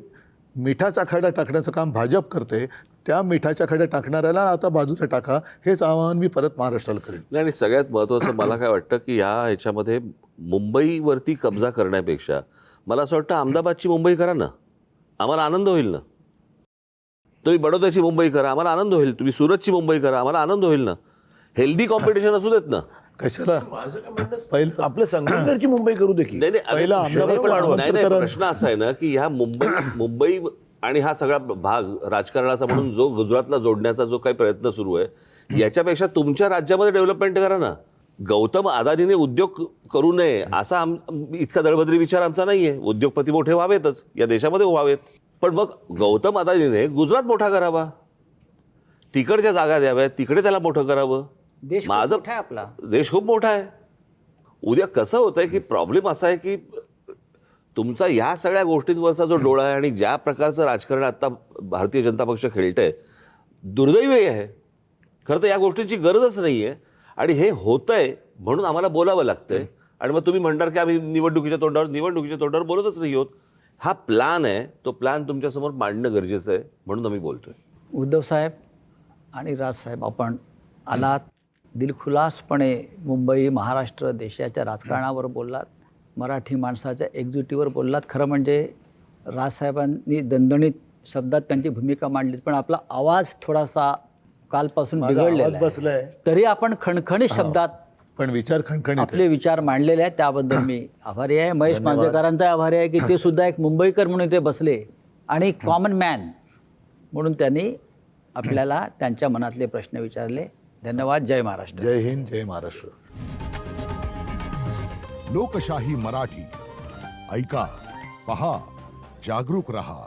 मिठाचा खडा टाकण्याचं काम भाजप करते. त्या मिठाच्या खड्या टाकणाऱ्याला आता बाजूला टाका, हेच आवाहन मी परत महाराष्ट्राला करेन. नाही, आणि सगळ्यात महत्त्वाचं मला काय वाटतं की ह्याच्यामध्ये मुंबईवरती कब्जा करण्यापेक्षा मला असं वाटतं अहमदाबादची मुंबई करा ना, आम्हाला आनंद होईल ना. तुम्ही बडोद्याची मुंबई करा, आम्हाला आनंद होईल. तुम्ही सुरतची मुंबई करा, आम्हाला आनंद होईल ना. हेल्दी कॉम्पिटिशन असू देत ना. कशाला पहिलं आपल्या संघटनेची मुंबई करू दे की. पहिला नाही, प्रश्न असा आहे ना की ह्या मुंबई आणि हा सगळा भाग राजकारणाचा म्हणून जो गुजरातला जोडण्याचा जो काही प्रयत्न सुरू आहे, याच्यापेक्षा तुमच्या राज्यामध्ये डेव्हलपमेंट करा ना. गौतम अदानीने उद्योग करू नये असा इतका दळभद्री विचार आमचा नाहीये. उद्योगपती मोठे व्हावेतच, या देशामध्ये व्हावेत. पण मग गौतम अदानीने गुजरात मोठा करावा, तिकडच्या जागा द्याव्यात, तिकडे त्याला मोठं करावं. देश खूप माझं मोठा आहे आपला. देश खूप मोठा आहे. उद्या कसं होतंय की प्रॉब्लेम असा आहे की तुमचा या सगळ्या गोष्टींवरचा जो डोळा आहे आणि ज्या प्रकारचं राजकारण आता भारतीय जनता पक्ष खेळतंय, दुर्दैवी आहे. खरं तर या गोष्टींची गरजच नाही आहे आणि हे होतंय म्हणून आम्हाला बोलावं लागतंय. आणि मग तुम्ही म्हणणार की आम्ही निवडणुकीच्या तोंडावर बोलतच नाही आहोत. हा प्लॅन आहे, तो प्लॅन तुमच्यासमोर मांडणं गरजेचं आहे म्हणून आम्ही बोलतोय. उद्धव साहेब आणि राजसाहेब, आपण आलात दिलखुलासपणे मुंबई, महाराष्ट्र, देशाच्या राजकारणावर बोललात, मराठी माणसाच्या एकजुटीवर बोललात. खरं म्हणजे राजसाहेबांनी दणदणीत शब्दात त्यांची भूमिका मांडली, पण आपला आवाज थोडासा कालपासून माझा बिघडलेला आवाज आहे. बसलाय तरी आपण खणखणीत शब्दात पण विचार खणखणीत आहे. आपले विचार मांडलेले आहेत, त्याबद्दल मी आभारी आहे. महेश मांजरेकरांचा आभारी आहे की ते सुद्धा एक मुंबईकर म्हणून इथे बसले आणि कॉमन मॅन म्हणून त्यांनी आपल्याला त्यांच्या मनातले प्रश्न विचारले. धन्यवाद. जय महाराष्ट्र. जय हिंद, जय महाराष्ट्र. लोकशाही मराठी ऐका, पहा, जागरूक रहा.